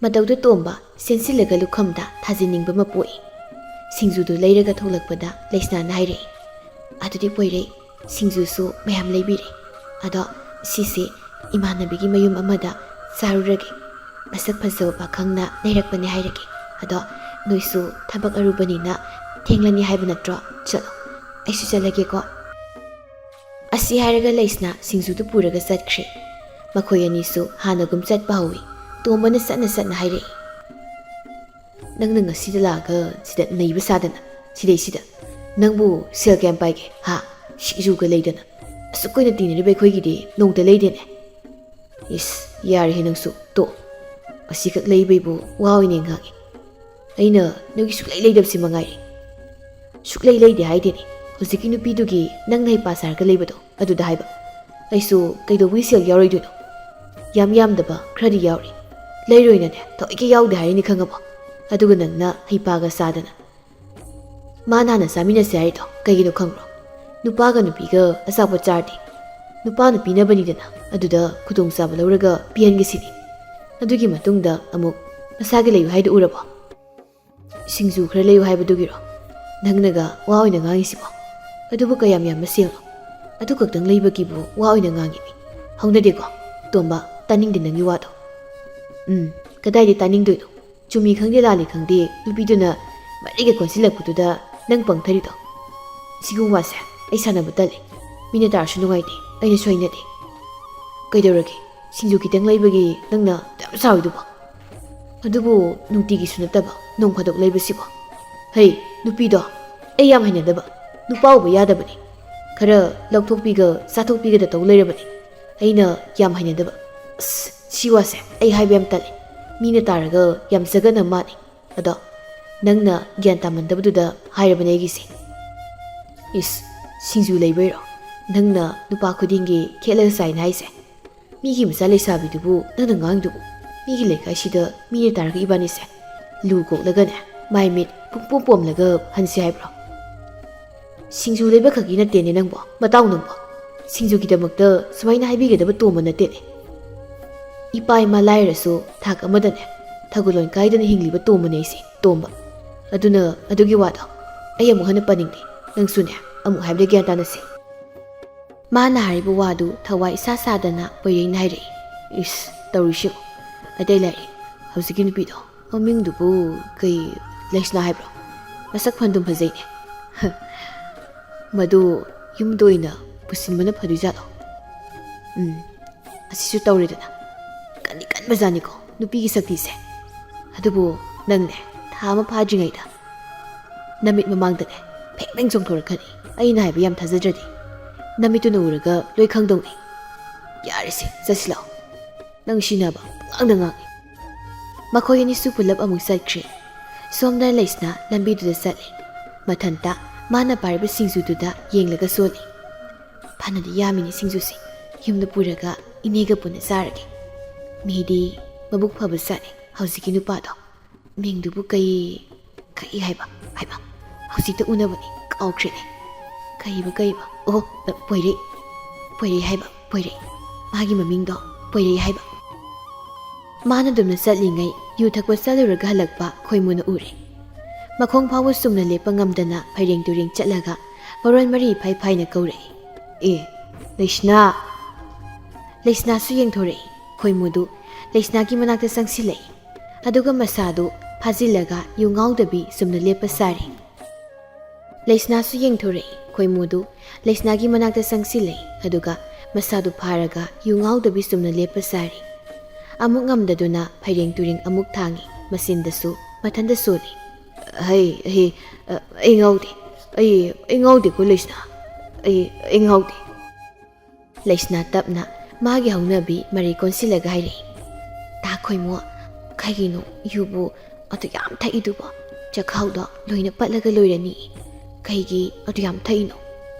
ꯃꯇꯧꯗ ꯇꯣꯝꯕ ꯆꯦꯟꯁꯤꯜꯂꯒ ꯂꯨꯈꯝꯗ ꯊꯥꯖꯤꯟꯅꯤꯡꯕ ꯑꯃ ꯄꯣꯛꯏ ꯁꯤꯡꯖꯨꯗꯨ ꯂꯩꯔꯒ ꯊꯣꯛꯂꯛꯄꯗ ꯂꯩꯁꯅꯥꯅ ꯍꯥꯏꯔꯛꯏ ꯑꯗꯨꯗꯤ ꯄꯣꯏꯔꯩ ꯁꯤꯡꯖꯨꯁꯨ ꯃꯌꯥꯝ ꯂꯩꯕꯤꯔꯦ ꯑꯗꯣ ꯁꯤꯁꯦ ꯏꯃꯥꯟꯅꯕꯤꯒꯤ ꯃꯌꯨꯝ ꯑꯃꯗ ꯆꯥꯔꯨꯔꯒꯦ ꯃꯁꯛ ꯐꯖꯕ ꯄꯥꯈꯪꯅ ꯂꯩꯔꯛꯄꯅꯦ ꯍꯥꯏꯔꯒꯦ ꯑꯗꯣ ꯅꯣꯏꯁꯨ ꯊꯕꯛ ꯑꯔꯨꯕꯅꯤꯅ ꯊꯦꯡꯂꯅꯤ ꯍꯥꯏꯕ ꯅꯠꯇ꯭ꯔꯣ ꯆꯠꯂꯣ ꯑꯩꯁꯨ ꯆꯠꯂꯒꯦꯀꯣ ꯑꯁꯤ ꯍꯥꯏꯔꯒ ꯂꯩꯁꯅꯥ ꯁꯤꯡꯖꯨꯗꯨ ꯄꯨꯔꯒ ꯆꯠꯈ꯭ꯔꯦ ꯃꯈꯣꯏ ꯑꯅꯤꯁꯨ ꯍꯥꯟꯅꯒꯨꯝ ꯆꯠꯄ ꯍꯧꯏ ꯇꯣꯝꯕꯅ ꯆꯠꯅ ꯍꯥꯏꯔꯛꯏ ꯅꯪꯅ ꯉꯁꯤꯗ ꯂꯥꯛꯑꯒ ꯁꯤꯗ ꯅꯩꯕ ꯁꯥꯗꯅ ꯁꯤꯗꯩꯁꯤꯗ ꯅꯪꯕꯨ ꯁꯦꯜ ꯀꯌꯥꯝ ꯄꯥꯏꯒꯦ ꯁꯤꯡꯖꯨꯒ ꯂꯩꯗꯅ ꯑꯁꯨꯛ ꯀꯨꯏꯅ ꯇꯤꯟꯅꯔꯤꯕ ꯑꯩꯈꯣꯏꯒꯤꯗꯤ ꯅꯣꯡꯇ ꯂꯩꯗꯦꯅꯦ ꯏꯁ ꯌꯥꯔꯦꯍꯦ ꯅꯪꯁꯨ ꯑꯁꯤꯈꯛ ꯂꯩꯕꯩꯕꯨ ꯋꯥ ꯑꯣꯏꯅ ꯉꯥꯡꯉꯤ ꯑꯩꯅ ꯅꯪꯒꯤ ꯁꯨꯛꯂꯩ ꯂꯩꯗꯕꯁꯤ ꯃꯉꯥꯏꯔꯦ ꯁꯨꯛꯂꯩ ꯂꯩꯗꯦ ꯍꯥꯏꯗꯦꯅꯦ ꯍꯧꯖꯤꯛꯀꯤ ꯅꯨꯄꯤꯗꯨꯒꯤ ꯅꯪꯅ ꯍꯩꯄꯥ ꯁꯥꯔꯒ ꯂꯩꯕꯗꯣ ꯑꯗꯨꯗ ꯍꯥꯏꯕ ꯑꯩꯁꯨ ꯀꯩꯗꯧꯕꯒꯤ ꯁꯦꯜ ꯌꯥꯎꯔꯣꯏꯗꯣꯏꯅꯣ ꯌꯥꯝꯗꯕ ꯈꯔꯗꯤ ꯌꯥꯎꯔꯤ ꯂꯩꯔꯣꯏꯅꯅꯦ ꯊꯑꯣꯏꯀꯤ ꯌꯥꯎꯗꯦ ꯍꯥꯏꯔꯤꯅꯤ ꯈꯪꯉꯕꯣ ꯑꯗꯨꯒ ꯅꯪꯅ ꯍꯩꯄꯥꯒ ꯆꯥꯗꯅ ꯃꯥꯅ ꯍꯥꯟꯅ ꯆꯥꯃꯤꯟꯅꯁꯦ ꯍꯥꯏꯔꯤꯗꯣ ꯀꯩꯒꯤꯅꯣ ꯈꯪꯕ꯭ꯔꯣ ꯅꯨꯄꯥꯒ ꯅꯨꯄꯤꯒ ꯑꯆꯥꯄꯣꯠ ꯆꯥꯔꯗꯤ ꯅꯨꯄꯥꯅ ꯄꯤꯅꯕꯅꯤꯗꯅ ꯑꯗꯨꯗ ꯈꯨꯗꯣꯡꯆꯥꯕ ꯂꯧꯔꯒ ꯄꯤꯍꯟꯒꯦꯁꯤꯅꯤ ꯑꯗꯨꯒꯤ ꯃꯇꯨꯡꯗ ꯑꯃꯨꯛ ꯃꯁꯥꯒꯤ ꯂꯩꯌꯨ ꯍꯥꯏꯗꯣ ꯎꯔꯕꯣ ꯁꯤꯡꯖꯨ ꯈꯔ ꯂꯩꯌꯨ ꯍꯥꯏꯕꯗꯨꯒꯤꯔꯣ ꯅꯪꯅꯒ ꯋꯥ ꯑꯣꯏꯅ ꯉꯥꯡꯉꯤꯁꯤꯕꯣ ꯑꯗꯨꯕꯨ ꯀꯌꯥꯝ ꯌꯥꯝꯕ ꯁꯦꯜꯅꯣ ꯑꯗꯨ ꯈꯛꯇꯪ ꯂꯩꯕꯒꯤꯕꯨ ꯋꯥ ꯑꯣꯏꯅ ꯉꯥꯡꯉꯤꯃꯤ ꯍꯧꯅꯗꯦꯀꯣ ꯇꯣꯝꯕ ꯇꯥꯅꯤꯡꯗꯦ ꯅꯪꯒꯤ ꯋꯥꯗꯣ ꯀꯗꯥꯏꯗꯩ ꯇꯥꯅꯤꯡꯗꯣꯏꯅꯣ ꯆꯨꯝꯃꯤ ꯈꯪꯗꯦ ꯂꯥꯜꯂꯤ ꯈꯪꯗꯦ ꯅꯨꯄꯤꯗꯨꯅ ꯃꯔꯤꯒ ꯀꯣꯟꯁꯤꯜꯂꯛꯄꯗꯨꯗ ꯅꯪ ꯄꯪꯊꯔꯤꯗꯣ ꯁꯤꯒꯨꯝꯕ ꯋꯥꯁꯦ ꯑꯩ ꯁꯥꯟꯅꯕ ꯇꯜꯂꯤ ꯃꯤꯅ ꯇꯥꯔꯁꯨ ꯅꯨꯡꯉꯥꯏꯇꯦ ꯑꯩꯅꯁꯨ ꯍꯩꯅꯗꯦ ꯀꯩꯗꯧꯔꯒꯦ ꯁꯤꯡꯖꯨ ꯈꯤꯇꯪ ꯂꯩꯕꯒꯤ ꯅꯪꯅ ꯌꯥꯝ ꯁꯥꯎꯔꯤꯗꯨꯕꯣ ꯑꯗꯨꯕꯨ ꯅꯨꯡꯇꯤꯒꯤꯁꯨ ꯅꯠꯇꯕ ꯅꯣꯡ ꯐꯥꯗꯣꯛ ꯂꯩꯕꯁꯤꯕꯣ ꯍꯩ ꯅꯨꯄꯤꯗꯣ ꯑꯩ ꯌꯥꯝ ꯍꯩꯅꯗꯕ ꯅꯨꯄꯥ ꯎꯕ ꯌꯥꯗꯕꯅꯤ ꯈꯔ ꯂꯧꯊꯣꯛꯄꯤꯒ ꯆꯥꯊꯣꯛꯄꯤꯒꯗ ꯇꯧ ꯂꯩꯔꯕꯅꯤ ꯑꯩꯅ ꯌꯥꯝ ꯍꯩꯅꯗꯕ ꯁꯤ ꯋꯥꯁꯦ ꯑꯩ ꯍꯥꯏꯕ ꯌꯥꯝ ꯇꯜꯂꯦ ꯃꯤꯅ ꯇꯥꯔꯒ ꯌꯥꯝ ꯖꯒꯅ ꯃꯥꯅꯤ ꯑꯗꯣ ꯅꯪꯅ ꯒ꯭ꯌꯥꯟ ꯇꯥꯃꯟꯗꯕꯗꯨꯗ ꯍꯥꯏꯔꯕꯅꯦ ꯑꯩꯒꯤꯁꯦ ꯏꯁ ꯁꯤꯡꯖꯨ ꯂꯩꯕꯩꯔꯣ ꯅꯪꯅ ꯅꯨꯄꯥ ꯈꯨꯗꯤꯡꯒꯤ ꯈꯦꯠꯂꯒ ꯆꯥꯏꯅ ꯍꯥꯏꯁꯦ ꯃꯤꯒꯤ ꯃꯆꯥ ꯂꯩꯁꯥꯕꯤꯗꯨꯕꯨ ꯅꯪꯅ ꯉꯥꯡꯗꯨꯕꯨ ꯃꯤꯒꯤ ꯂꯩꯀꯥꯏꯁꯤꯗ ꯃꯤꯅ ꯇꯥꯔꯒ ꯏꯕꯥꯅꯤꯁꯦ ꯂꯨ ꯀꯣꯛꯂꯒꯅꯦ ꯃꯥꯏ ꯃꯤꯠ ꯄꯨꯡꯄꯣꯝ ꯄꯣꯝꯂꯒ ꯍꯟꯁꯤ ꯍꯥꯏꯕ꯭ꯔꯣ ꯁꯤꯡꯖꯨ ꯂꯩꯕ ꯈꯛꯀꯤ ꯅꯠꯇꯦꯅꯦ ꯅꯪꯕꯣ ꯃꯇꯥꯎ ꯅꯪꯕꯣ ꯁꯤꯡꯖꯨꯒꯤꯗꯃꯛꯇ ꯁꯨꯃꯥꯏꯅ ꯍꯥꯏꯕꯤꯒꯗꯕ ꯇꯣꯝꯕ ꯅꯠꯇꯦꯅꯦ ꯏꯄꯥ ꯏꯃꯥ ꯂꯥꯏꯔꯁꯨ ꯊꯥꯛ ꯑꯃꯗꯅꯦ ꯊꯧꯒꯜꯂꯣꯟ ꯀꯥꯏꯗꯅ ꯍꯤꯡꯂꯤꯕ ꯇꯣꯝꯕꯅꯦ ꯑꯩꯁꯦ ꯇꯣꯝꯕ ꯑꯗꯨꯅ ꯑꯗꯨꯒꯤ ꯋꯥꯗꯣ ꯑꯩ ꯑꯃꯨꯛ ꯍꯟꯅ ꯄꯟꯅꯤꯡꯗꯦ ꯅꯪꯁꯨꯅꯦ ꯑꯃꯨꯛ ꯍꯥꯏꯕꯗ ꯒ꯭ꯌꯥꯟ ꯇꯥꯅꯁꯤ ꯃꯥꯅ ꯍꯥꯏꯔꯤꯕ ꯋꯥꯗꯨ ꯊꯋꯥꯏ ꯏꯁꯥ ꯁꯥꯗꯅ ꯄꯣꯏꯔꯩꯅ ꯍꯥꯏꯔꯛꯏ ꯏꯁ ꯇꯧꯔꯤꯁꯤꯕꯨ ꯑꯇꯩ ꯂꯩꯔꯤ ꯍꯧꯖꯤꯛꯀꯤ ꯅꯨꯄꯤꯗꯣ ꯃꯃꯤꯡꯗꯨꯕꯨ ꯀꯩ ꯂꯩꯁꯅꯥ ꯍꯥꯏꯕ꯭ꯔꯣ ꯃꯁꯛ ꯐꯟꯗꯨꯝ ꯐꯖꯩꯅꯦ ꯃꯗꯨ ꯌꯨꯝꯗ ꯑꯣꯏꯅ ꯄꯨꯁꯤꯟꯕꯅ ꯐꯗꯣꯏꯖꯥꯠꯂꯣ ꯑꯁꯤꯁꯨ ꯇꯧꯔꯦꯗꯅ ꯀꯟꯗꯤ ꯀꯟꯕꯖꯥꯠꯅꯤꯀꯣ ꯅꯨꯄꯤꯒꯤ ꯁꯛꯇꯤꯁꯦ ꯑꯗꯨꯕꯨ ꯅꯪꯅꯦ ꯊꯥ ꯑꯃ ꯐꯥꯗ꯭ꯔꯤꯉꯩꯗ ꯅꯃꯤꯠ ꯃꯃꯥꯡꯗꯅꯦ ꯐꯦꯡ ꯐꯦꯡ ꯆꯣꯡꯊꯣꯔꯛꯀꯅꯤ ꯑꯩꯅ ꯍꯥꯏꯕ ꯌꯥꯝ ꯊꯥꯖꯗ꯭ꯔꯗꯤ ꯅꯃꯤꯠꯇꯨꯅ ꯎꯔꯒ ꯂꯣꯏ ꯈꯪꯗꯧꯅꯤ ꯌꯥꯔꯤꯁꯦ ꯆꯠꯁꯤ ꯂꯥꯛꯑꯣ ꯅꯪ ꯁꯤꯅꯕ ꯄꯨꯡꯉꯥꯡꯗ ꯉꯥꯡꯉꯤ ꯃꯈꯣꯏ ꯑꯅꯤꯁꯨ ꯄꯨꯂꯞ ꯑꯃꯨꯛ ꯆꯠꯈ꯭ꯔꯦ ꯁꯣꯝꯗ ꯂꯩꯁꯅ ꯂꯝꯕꯤꯗꯨꯗ ꯆꯠꯂꯤ ꯃꯊꯟꯇ ꯃꯥꯅ ꯄꯥꯏꯔꯤꯕ ꯁꯤꯡꯖꯨꯗꯨꯗ ꯌꯦꯡꯂꯒ ꯁꯣꯜꯂꯤ ꯐꯅꯗꯤ ꯌꯥꯝꯃꯤꯅꯤ ꯁꯤꯡꯖꯨꯁꯦ ꯌꯨꯝꯗ ꯄꯨꯔꯒ ꯏꯅꯦꯒ ꯄꯨꯟꯅ ꯆꯥꯔꯒꯦ ꯃꯤꯗꯤ ꯃꯕꯨꯛ ꯐꯕ ꯆꯥꯠꯅꯤ ꯍꯧꯖꯤꯛꯀꯤ ꯅꯨꯄꯥꯗꯣ ꯃꯤꯡꯗꯨꯕꯨ ꯀꯩ ꯍꯥꯏꯕ ꯍꯧꯖꯤꯛꯇ ꯎꯅꯕꯅꯤ ꯀꯥꯎꯈ꯭ꯔꯦꯅꯦ ꯀꯩꯕ ꯑꯣ ꯄꯣꯏꯔꯩ ꯍꯥꯏꯕ ꯄꯣꯏꯔꯩ ꯃꯥꯒꯤ ꯃꯃꯤꯡꯗꯣ ꯄꯣꯏꯔꯩ ꯍꯥꯏꯕ ꯃꯥꯅ ꯑꯗꯨꯝꯅ ꯆꯠꯂꯤꯉꯩ ꯌꯨ ꯊꯛꯄ ꯆꯠꯂꯨꯔꯒ ꯍꯜꯂꯛꯄ ꯈꯣꯏꯃꯨꯅ ꯎꯔꯦ ꯃꯈꯣꯡ ꯐꯥꯎꯕ ꯆꯨꯝꯅ ꯂꯦꯞꯄ ꯉꯝꯗꯅ ꯐꯩꯔꯦꯡ ꯇꯨꯔꯦꯡ ꯆꯠꯂꯒ ꯃꯔꯣꯟ ꯃꯔꯤ ꯐꯩ ꯐꯩꯅ ꯀꯧꯔꯛꯏ ꯂꯩꯁꯅꯥ ꯂꯩꯁꯅꯥꯁꯨ ꯌꯦꯡꯊꯣꯔꯛꯏ ꯈꯣꯏꯃꯨꯗꯨ ꯂꯩꯁꯅꯥꯒꯤ ꯃꯅꯥꯛꯇ ꯆꯪꯁꯤꯜꯂꯛꯏ ꯑꯗꯨꯒ ꯃꯁꯥꯗꯨ ꯐꯥꯖꯤꯜꯂꯒ ꯌꯨ ꯉꯥꯎꯗꯕꯤ ꯆꯨꯝꯅ ꯂꯦꯞꯄ ꯁꯥꯔꯤ ꯂꯩꯁꯅꯥꯁꯨ ꯌꯦꯡꯊꯣꯔꯛꯏ ꯈꯣꯏꯃꯨꯗꯨ ꯂꯩꯁꯅꯥꯒꯤ ꯃꯅꯥꯛꯇ ꯆꯪꯁꯤꯜꯂꯛꯏ ꯑꯗꯨꯒ ꯃꯁꯥꯗꯨ ꯐꯥꯔꯒ ꯌꯨ ꯉꯥꯎꯗꯕꯤ ꯆꯨꯝꯅ ꯂꯦꯞꯄ ꯁꯥꯔꯤ ꯑꯃꯨꯛ ꯉꯝꯗꯗꯨꯅ ꯐꯩꯔꯦꯡ ꯇꯨꯔꯦꯡ ꯑꯃꯨꯛ ꯊꯥꯡꯉꯤ ꯃꯆꯤꯟꯗꯁꯨ ꯃꯊꯟꯇ ꯁꯣꯜꯂꯤ ꯑꯩ ꯉꯥꯎꯗꯦ ꯑꯩ ꯉꯥꯎꯗꯦꯀꯣ ꯂꯩꯁꯅꯥ ꯑꯩ ꯉꯥꯎꯗꯦ ꯂꯩꯁꯅꯥ ꯇꯞꯅ ꯃꯥꯒꯤ ꯍꯧꯅꯕꯤ ꯃꯔꯩ ꯀꯣꯟꯁꯤꯜꯂꯒ ꯍꯥꯏꯔꯛꯏ ꯇꯥ ꯈꯣꯏꯃꯨ ꯀꯩꯒꯤꯅꯣ ꯌꯨꯕꯨ ꯑꯗꯨ ꯌꯥꯝ ꯊꯛꯏꯗꯨꯕꯣ ꯆꯈꯥꯎꯗꯣ ꯂꯣꯏꯅ ꯄꯠꯂꯒ ꯂꯣꯏꯔꯅꯤ ꯀꯩꯒꯤ ꯑꯗꯨ ꯌꯥꯝ ꯊꯛꯏꯅꯣ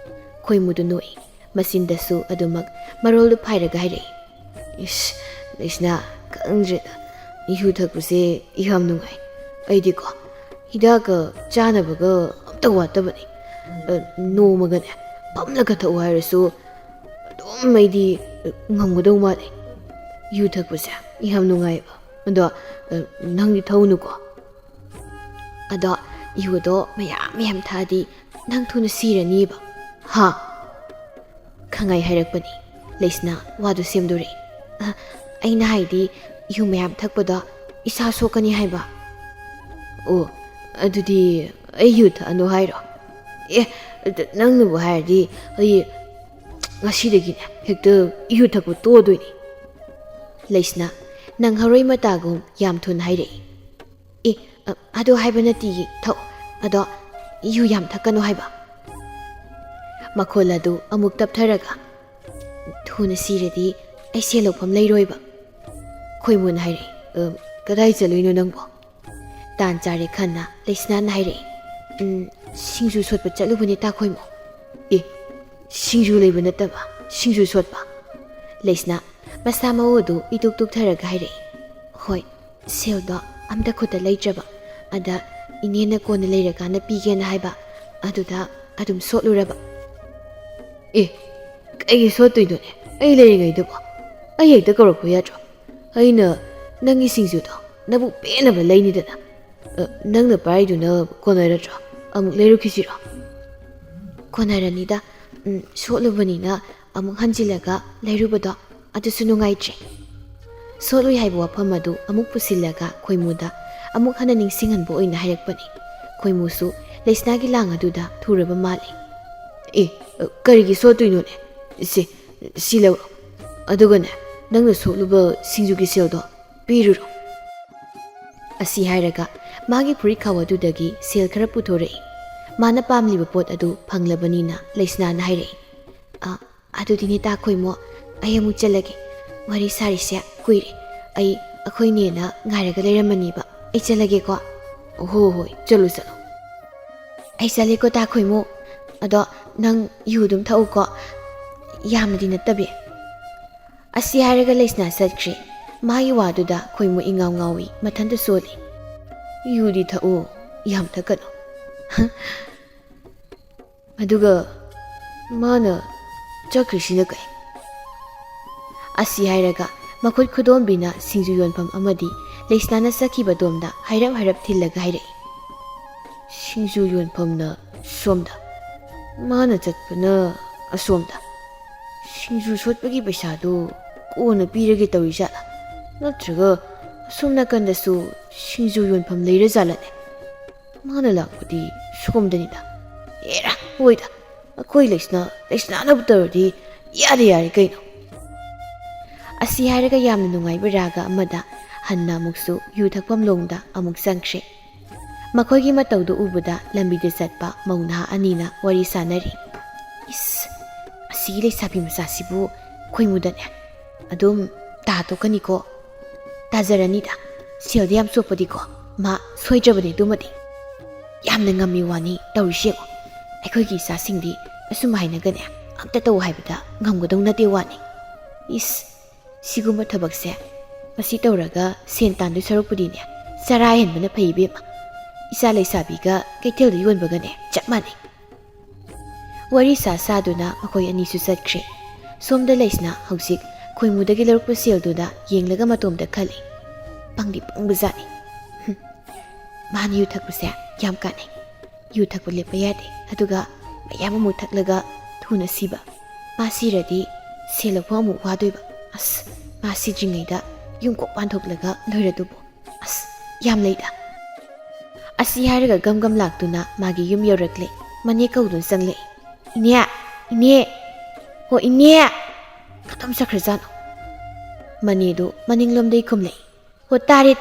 ꯈꯣꯏꯃꯨꯗꯨ ꯅꯣꯛꯏ ꯃꯆꯤꯟꯗꯁꯨ ꯑꯗꯨꯃꯛ ꯃꯔꯣꯜꯗꯨ ꯐꯥꯏꯔꯒ ꯍꯥꯏꯔꯛꯏ ꯏꯁ ꯂꯩꯁꯅꯥ ꯈꯪꯗ꯭ꯔꯦꯗ ꯌꯨ ꯊꯛꯄꯁꯦ ꯌꯥꯝ ꯅꯨꯡꯉꯥꯏ ꯑꯩꯗꯤꯀꯣ ꯍꯤꯗꯥꯛꯀ ꯆꯥꯅꯕꯒ ꯑꯝꯇ ꯋꯥꯠꯇꯕꯅꯤ ꯅꯣꯡꯃꯒꯅꯦ ꯐꯝꯂꯒ ꯊꯛꯎ ꯍꯥꯏꯔꯁꯨ ꯑꯗꯨꯝ ꯑꯩꯗꯤ ꯉꯝꯒꯗꯧ ꯃꯥꯜꯂꯦ ꯌꯨ ꯊꯛꯄꯁꯦ ꯌꯥꯝ ꯅꯨꯡꯉꯥꯏꯕ ꯑꯗꯣ ꯅꯪꯗꯤ ꯊꯛꯎꯅꯨꯀꯣ ꯑꯗꯣ ꯌꯨꯗꯣ ꯃꯌꯥꯝ ꯊꯛꯑꯗꯤ ꯅꯪ ꯊꯨꯅ ꯁꯤꯔꯅꯤꯕ ꯈꯪꯉꯥꯏ ꯍꯥꯏꯔꯛꯄꯅꯤ ꯂꯩꯁꯅꯥ ꯋꯥꯗꯨ ꯁꯦꯝꯗꯣꯔꯛꯏ ꯑꯩꯅ ꯍꯥꯏꯗꯤ ꯌꯨ ꯃꯌꯥꯝ ꯊꯛꯄꯗꯣ ꯏꯁꯥ ꯁꯣꯛꯀꯅꯤ ꯍꯥꯏꯕ ꯑꯣ ꯑꯗꯨꯗꯤ ꯑꯩ ꯌꯨ ꯊꯛꯑꯅꯨ ꯍꯥꯏꯔꯣ ꯅꯪꯅꯕꯨ ꯍꯥꯏꯔꯗꯤ ꯑꯩ ꯉꯁꯤꯗꯒꯤꯅꯦ ꯍꯦꯛꯇ ꯌꯨ ꯊꯛꯄ ꯇꯣꯛꯑꯗꯣꯏꯅꯤ ꯂꯩꯁꯅꯥ ꯅꯪꯍꯧꯔꯣꯏ ꯃꯇꯥꯒꯨꯝ ꯌꯥꯝ ꯊꯨꯅ ꯍꯥꯏꯔꯛꯏ ꯑꯗꯨ ꯍꯥꯏꯕ ꯅꯠꯇꯤꯌꯦ ꯊꯛꯑꯣ ꯑꯗꯣ ꯌꯨ ꯌꯥꯝ ꯊꯛꯀꯅꯨ ꯍꯥꯏꯕ ꯃꯈꯣꯜ ꯑꯗꯨ ꯑꯃꯨꯛ ꯇꯞꯊꯔꯒ ꯊꯨꯅ ꯁꯤꯔꯗꯤ ꯑꯩ ꯁꯦꯜ ꯂꯧꯐꯝ ꯂꯩꯔꯣꯏꯕ ꯈꯣꯏꯃꯨꯅ ꯍꯥꯏꯔꯛꯏ ꯀꯗꯥꯏ ꯆꯠꯂꯨꯏꯅꯣ ꯅꯪꯕꯣ ꯇꯥꯟ ꯆꯥꯔꯦ ꯈꯟꯅ ꯂꯩꯁꯅꯥꯅ ꯍꯥꯏꯔꯛꯏ ꯁꯤꯡꯖꯨ ꯁꯣꯠꯄ ꯆꯠꯂꯨꯕꯅꯤ ꯇꯥ ꯈꯣꯏꯃꯨ ꯁꯤꯡꯖꯨ ꯂꯩꯕ ꯅꯠꯇꯕ ꯁꯤꯡꯖꯨ ꯁꯣꯠꯄ ꯂꯩꯁꯅꯥ ꯃꯁꯥ ꯃꯎ ꯑꯗꯨ ꯏꯇꯨꯛ ꯇꯨꯛꯊꯔꯒ ꯍꯥꯏꯔꯛꯏ ꯍꯣꯏ ꯁꯦꯜꯗꯣ ꯑꯝꯇ ꯈꯨꯠꯇ ꯂꯩꯇ꯭ꯔꯕ ꯑꯗ ꯏꯅꯦꯅ ꯀꯣꯟꯅ ꯂꯩꯔꯀꯥꯟꯗ ꯄꯤꯒꯦꯅ ꯍꯥꯏꯕ ꯑꯗꯨꯗ ꯑꯗꯨꯝ ꯁꯣꯠꯂꯨꯔꯕ ꯀꯩꯒꯤ ꯁꯣꯠꯇꯣꯏꯅꯣꯅꯦ ꯑꯩ ꯂꯩꯔꯤꯉꯩꯗꯨꯕꯣ ꯑꯩ ꯍꯦꯛꯇ ꯀꯧꯔꯛꯄ ꯌꯥꯗ꯭ꯔꯣ ꯑꯩꯅ ꯅꯪꯒꯤ ꯁꯤꯡꯖꯨꯗꯣ ꯅꯕꯨꯛ ꯄꯦꯟꯅꯕ ꯂꯩꯅꯤꯗꯅ ꯅꯪꯅ ꯄꯥꯏꯗꯨꯅ ꯀꯣꯟꯅꯔꯗ꯭ꯔꯣ ꯑꯃꯨꯛ ꯂꯩꯔꯨꯈꯤꯁꯤꯔꯣ ꯀꯣꯟꯅꯔꯅꯤꯗ ꯁꯣꯠꯂꯨꯕꯅꯤꯅ ꯑꯃꯨꯛ ꯍꯟꯖꯤꯜꯂꯒ ꯂꯩꯔꯨꯕꯗꯣ ꯑꯗꯨꯁꯨ ꯅꯨꯡꯉꯥꯏꯇ꯭ꯔꯦ ꯁꯣꯠꯂꯨꯏ ꯍꯥꯏꯕ ꯋꯥꯐꯝ ꯑꯗꯨ ꯑꯃꯨꯛ ꯄꯨꯁꯤꯜꯂꯒ ꯈꯣꯏꯃꯨꯗ ꯑꯃꯨꯛ ꯍꯟꯅ ꯅꯤꯡꯁꯤꯡꯍꯟꯕ ꯑꯣꯏꯅ ꯍꯥꯏꯔꯛꯄꯅꯤ ꯈꯣꯏꯃꯨꯁꯨ ꯂꯩꯁꯅꯥꯒꯤ ꯂꯥꯡ ꯑꯗꯨꯗ ꯊꯨꯔꯕ ꯃꯥꯜꯂꯤ ꯀꯔꯤꯒꯤ ꯁꯣꯠꯇꯣꯏꯅꯣꯅꯦ ꯁꯤ ꯂꯧꯔꯣ ꯑꯗꯨꯒꯅꯦ ꯅꯪꯅ ꯁꯣꯠꯂꯨꯕ ꯁꯤꯡꯖꯨꯒꯤ ꯁꯦꯜꯗꯣ ꯄꯤꯔꯨꯔꯣ ꯑꯁꯤ ꯍꯥꯏꯔꯒ ꯃꯥꯒꯤ ꯐꯨꯔꯤꯠ ꯈꯥꯎ ꯑꯗꯨꯗꯒꯤ ꯁꯦꯜ ꯈꯔ ꯄꯨꯊꯣꯔꯛꯏ ꯃꯥꯅ ꯄꯥꯝꯂꯤꯕ ꯄꯣꯠ ꯑꯗꯨ ꯐꯪꯂꯕꯅꯤꯅ ꯂꯩꯁꯅꯥꯅ ꯍꯥꯏꯔꯛꯏ ꯑꯗꯨꯗꯤꯅꯦ ꯇꯥ ꯈꯣꯏꯃꯨ ꯑꯩ ꯑꯃꯨꯛ ꯆꯠꯂꯒꯦ ꯋꯥꯔꯤ ꯁꯥꯔꯤꯁꯦ ꯀꯨꯏꯔꯦ ꯑꯩꯈꯣꯏꯅꯦꯅ ꯉꯥꯏꯔꯒ ꯂꯩꯔꯝꯃꯅꯤꯕ ꯑꯩ ꯆꯠꯂꯒꯦꯀꯣ ꯍꯣꯏ ꯍꯣꯏ ꯆꯠꯂꯨ ꯆꯠꯂꯨ ꯑꯩ ꯆꯠꯂꯦꯀꯣ ꯇꯥ ꯈꯣꯏꯃꯨ ꯑꯗꯣ ꯅꯪ ꯌꯨ ꯑꯗꯨꯝ ꯊꯛꯎꯀꯣ ꯌꯥꯝꯅꯗꯤ ꯅꯠꯇꯕꯤ ꯑꯁꯤ ꯍꯥꯏꯔꯒ ꯂꯩꯁꯅꯥ ꯆꯠꯈ꯭ꯔꯦ ꯃꯥꯒꯤ ꯋꯥꯗꯨꯗ ꯈꯣꯏꯃꯨ ꯏꯉꯥꯎ ꯉꯥꯎꯏ ꯃꯊꯟꯇ ꯁꯣꯜꯂꯤ ꯌꯨꯗꯤ ꯊꯛꯎ ꯌꯥꯝ ꯊꯛꯀꯅꯨ ꯑꯗꯨꯒ ꯃꯥꯅ ꯆꯠꯈ꯭ꯔꯤꯁꯤꯅ ꯀꯩ ꯑꯁꯤ ꯍꯥꯏꯔꯒ ꯃꯈꯨꯠ ꯈꯨꯗꯣꯝꯕꯤꯅ ꯁꯤꯡꯖꯨ ꯌꯣꯟꯐꯝ ꯑꯃꯗꯤ ꯂꯩꯁꯅꯥꯅ ꯆꯠꯈꯤꯕꯗꯣꯝꯗ ꯍꯥꯏꯔꯞ ꯊꯤꯜꯂꯒ ꯍꯥꯏꯔꯛꯏ ꯁꯤꯡꯖꯨ ꯌꯣꯟꯐꯝꯅ ꯁꯣꯝꯗ ꯃꯥꯅ ꯆꯠꯄꯅ ꯑꯁꯣꯝꯗ ꯁꯤꯡꯖꯨ ꯁꯣꯠꯄꯒꯤ ꯄꯩꯁꯥꯗꯨ ꯀꯣꯟꯅ ꯄꯤꯔꯒꯦ ꯇꯧꯔꯤ ꯖꯥꯠꯂꯥ ꯅꯠꯇ꯭ꯔꯒ ꯑꯁꯣꯝ ꯅꯥꯀꯟꯗꯁꯨ ꯁꯤꯡꯖꯨ ꯌꯣꯟꯐꯝ ꯂꯩꯔ ꯖꯥꯠꯂꯅꯦ ꯃꯥꯅ ꯂꯥꯛꯄꯗꯤ ꯁꯣꯝꯗꯅꯤꯗ ꯑꯦꯔꯥ ꯍꯣꯏꯗ ꯑꯩꯈꯣꯏ ꯂꯩꯁꯅꯥꯅꯕꯨ ꯇꯧꯔꯗꯤ ꯌꯥꯔꯦ ꯀꯩꯅꯣ ꯑꯁꯤ ꯍꯥꯏꯔꯒ ꯌꯥꯝꯅ ꯅꯨꯡꯉꯥꯏꯕ ꯔꯥꯒ ꯑꯃꯗ ꯍꯟꯅ ꯑꯃꯨꯛꯁꯨ ꯌꯨ ꯊꯛꯐꯝ ꯂꯣꯝꯗ ꯑꯃꯨꯛ ꯆꯪꯈ꯭ꯔꯦ ꯃꯈꯣꯏꯒꯤ ꯃꯇꯧꯗꯨ ꯎꯕꯗ ꯂꯝꯕꯤꯗ ꯆꯠꯄ ꯃꯧ ꯅꯍꯥ ꯑꯅꯤꯅ ꯋꯥꯔꯤ ꯁꯥꯟꯅꯔꯤ ꯏꯁ ꯑꯁꯤꯒꯤ ꯂꯩꯁꯥꯕꯤ ꯃꯆꯥꯁꯤꯕꯨ ꯈꯣꯏꯃꯨꯗꯅꯦ ꯑꯗꯨꯝ ꯇꯥꯊꯣꯛꯀꯅꯤꯀꯣ ꯇꯥꯖꯔꯅꯤꯗ ꯁꯦꯜꯗꯤ ꯌꯥꯝ ꯆꯣꯞꯄꯗꯤꯀꯣ ꯃꯥ ꯁꯣꯏꯗ꯭ꯔꯕꯅꯤ ꯑꯗꯨꯃꯗꯤ ꯌꯥꯝꯅ ꯉꯝꯃꯤ ꯋꯥꯅꯤ ꯇꯧꯔꯤꯁꯤ ꯌꯦꯡꯉꯣ ꯑꯩꯈꯣꯏꯒꯤ ꯏꯆꯥꯁꯤꯡꯗꯤ ꯑꯁꯨꯝ ꯍꯥꯏꯅꯒꯅꯦ ꯑꯝꯇ ꯇꯧ ꯍꯥꯏꯕꯗ ꯉꯝꯒꯗꯧ ꯅꯠꯇꯦ ꯋꯥꯅꯤ ꯏꯁ ꯁꯤꯒꯨꯝꯕ ꯊꯕꯛꯁꯦ ꯃꯁꯤ ꯇꯧꯔꯒ ꯁꯦꯟ ꯇꯥꯟꯗꯣꯏ ꯁꯔꯨꯛꯄꯨꯗꯤꯅꯦ ꯆꯔꯥ ꯍꯦꯟꯕꯅ ꯐꯩ ꯏꯕꯦꯝꯃ ꯏꯆꯥ ꯂꯩꯁꯥꯕꯤꯒ ꯀꯩꯊꯦꯜꯗ ꯌꯣꯟꯕꯒꯅꯦ ꯆꯞ ꯃꯥꯟꯅꯩ ꯋꯥꯔꯤ ꯁꯥꯗꯨꯅ ꯃꯈꯣꯏ ꯑꯅꯤꯁꯨ ꯆꯠꯈ꯭ꯔꯦ ꯁꯣꯝꯗ ꯂꯩꯁꯅ ꯍꯧꯖꯤꯛ ꯈꯣꯏꯃꯨꯗꯒꯤ ꯂꯧꯔꯛꯄ ꯁꯦꯜꯗꯨꯗ ꯌꯦꯡꯂꯒ ꯃꯇꯣꯝꯗ ꯈꯜꯂꯤ ꯄꯪꯗꯤ ꯄꯪꯕꯖꯥꯠꯅꯤ ꯃꯥꯅ ꯌꯨ ꯊꯛꯄꯁꯦ ꯌꯥꯝ ꯀꯥꯟꯅꯩ ꯌꯨ ꯊꯛꯄ ꯂꯦꯞꯄ ꯌꯥꯗꯦ ꯑꯗꯨꯒ ꯃꯌꯥꯝ ꯑꯃꯨꯛ ꯊꯛꯂꯒ ꯊꯨꯅ ꯁꯤꯕ ꯃꯥ ꯁꯤꯔꯗꯤ ꯁꯦꯜ ꯂꯧꯐꯝ ꯑꯃꯨꯛ ꯋꯥꯗꯣꯏꯕ ꯑꯁ ꯃꯥ ꯁꯤꯗ꯭ꯔꯤꯉꯩꯗ ꯌꯨꯝ ꯀꯣꯛ ꯄꯥꯟꯊꯣꯛꯂꯒ ꯂꯣꯏꯔꯗꯨꯕꯨ ꯑꯁ ꯌꯥꯝ ꯂꯩꯗ ꯑꯁꯤ ꯍꯥꯏꯔꯒ ꯒꯝ ꯂꯥꯛꯇꯨꯅ ꯃꯥꯒꯤ ꯌꯨꯝ ꯌꯧꯔꯛꯂꯦ ꯃꯅꯦ ꯀꯧꯗꯨꯅ ꯆꯪꯂꯛꯏ ꯏꯅꯦ ꯍꯣ ꯏꯅꯦ ꯀꯗꯣꯝ ꯆꯠꯈ꯭ꯔꯖꯥꯠꯅꯣ ꯃꯅꯦꯗꯨ ꯃꯅꯤꯡꯂꯣꯝꯗꯩ ꯈꯨꯝꯂꯛꯏ ꯍꯣ ꯇꯥꯔꯦ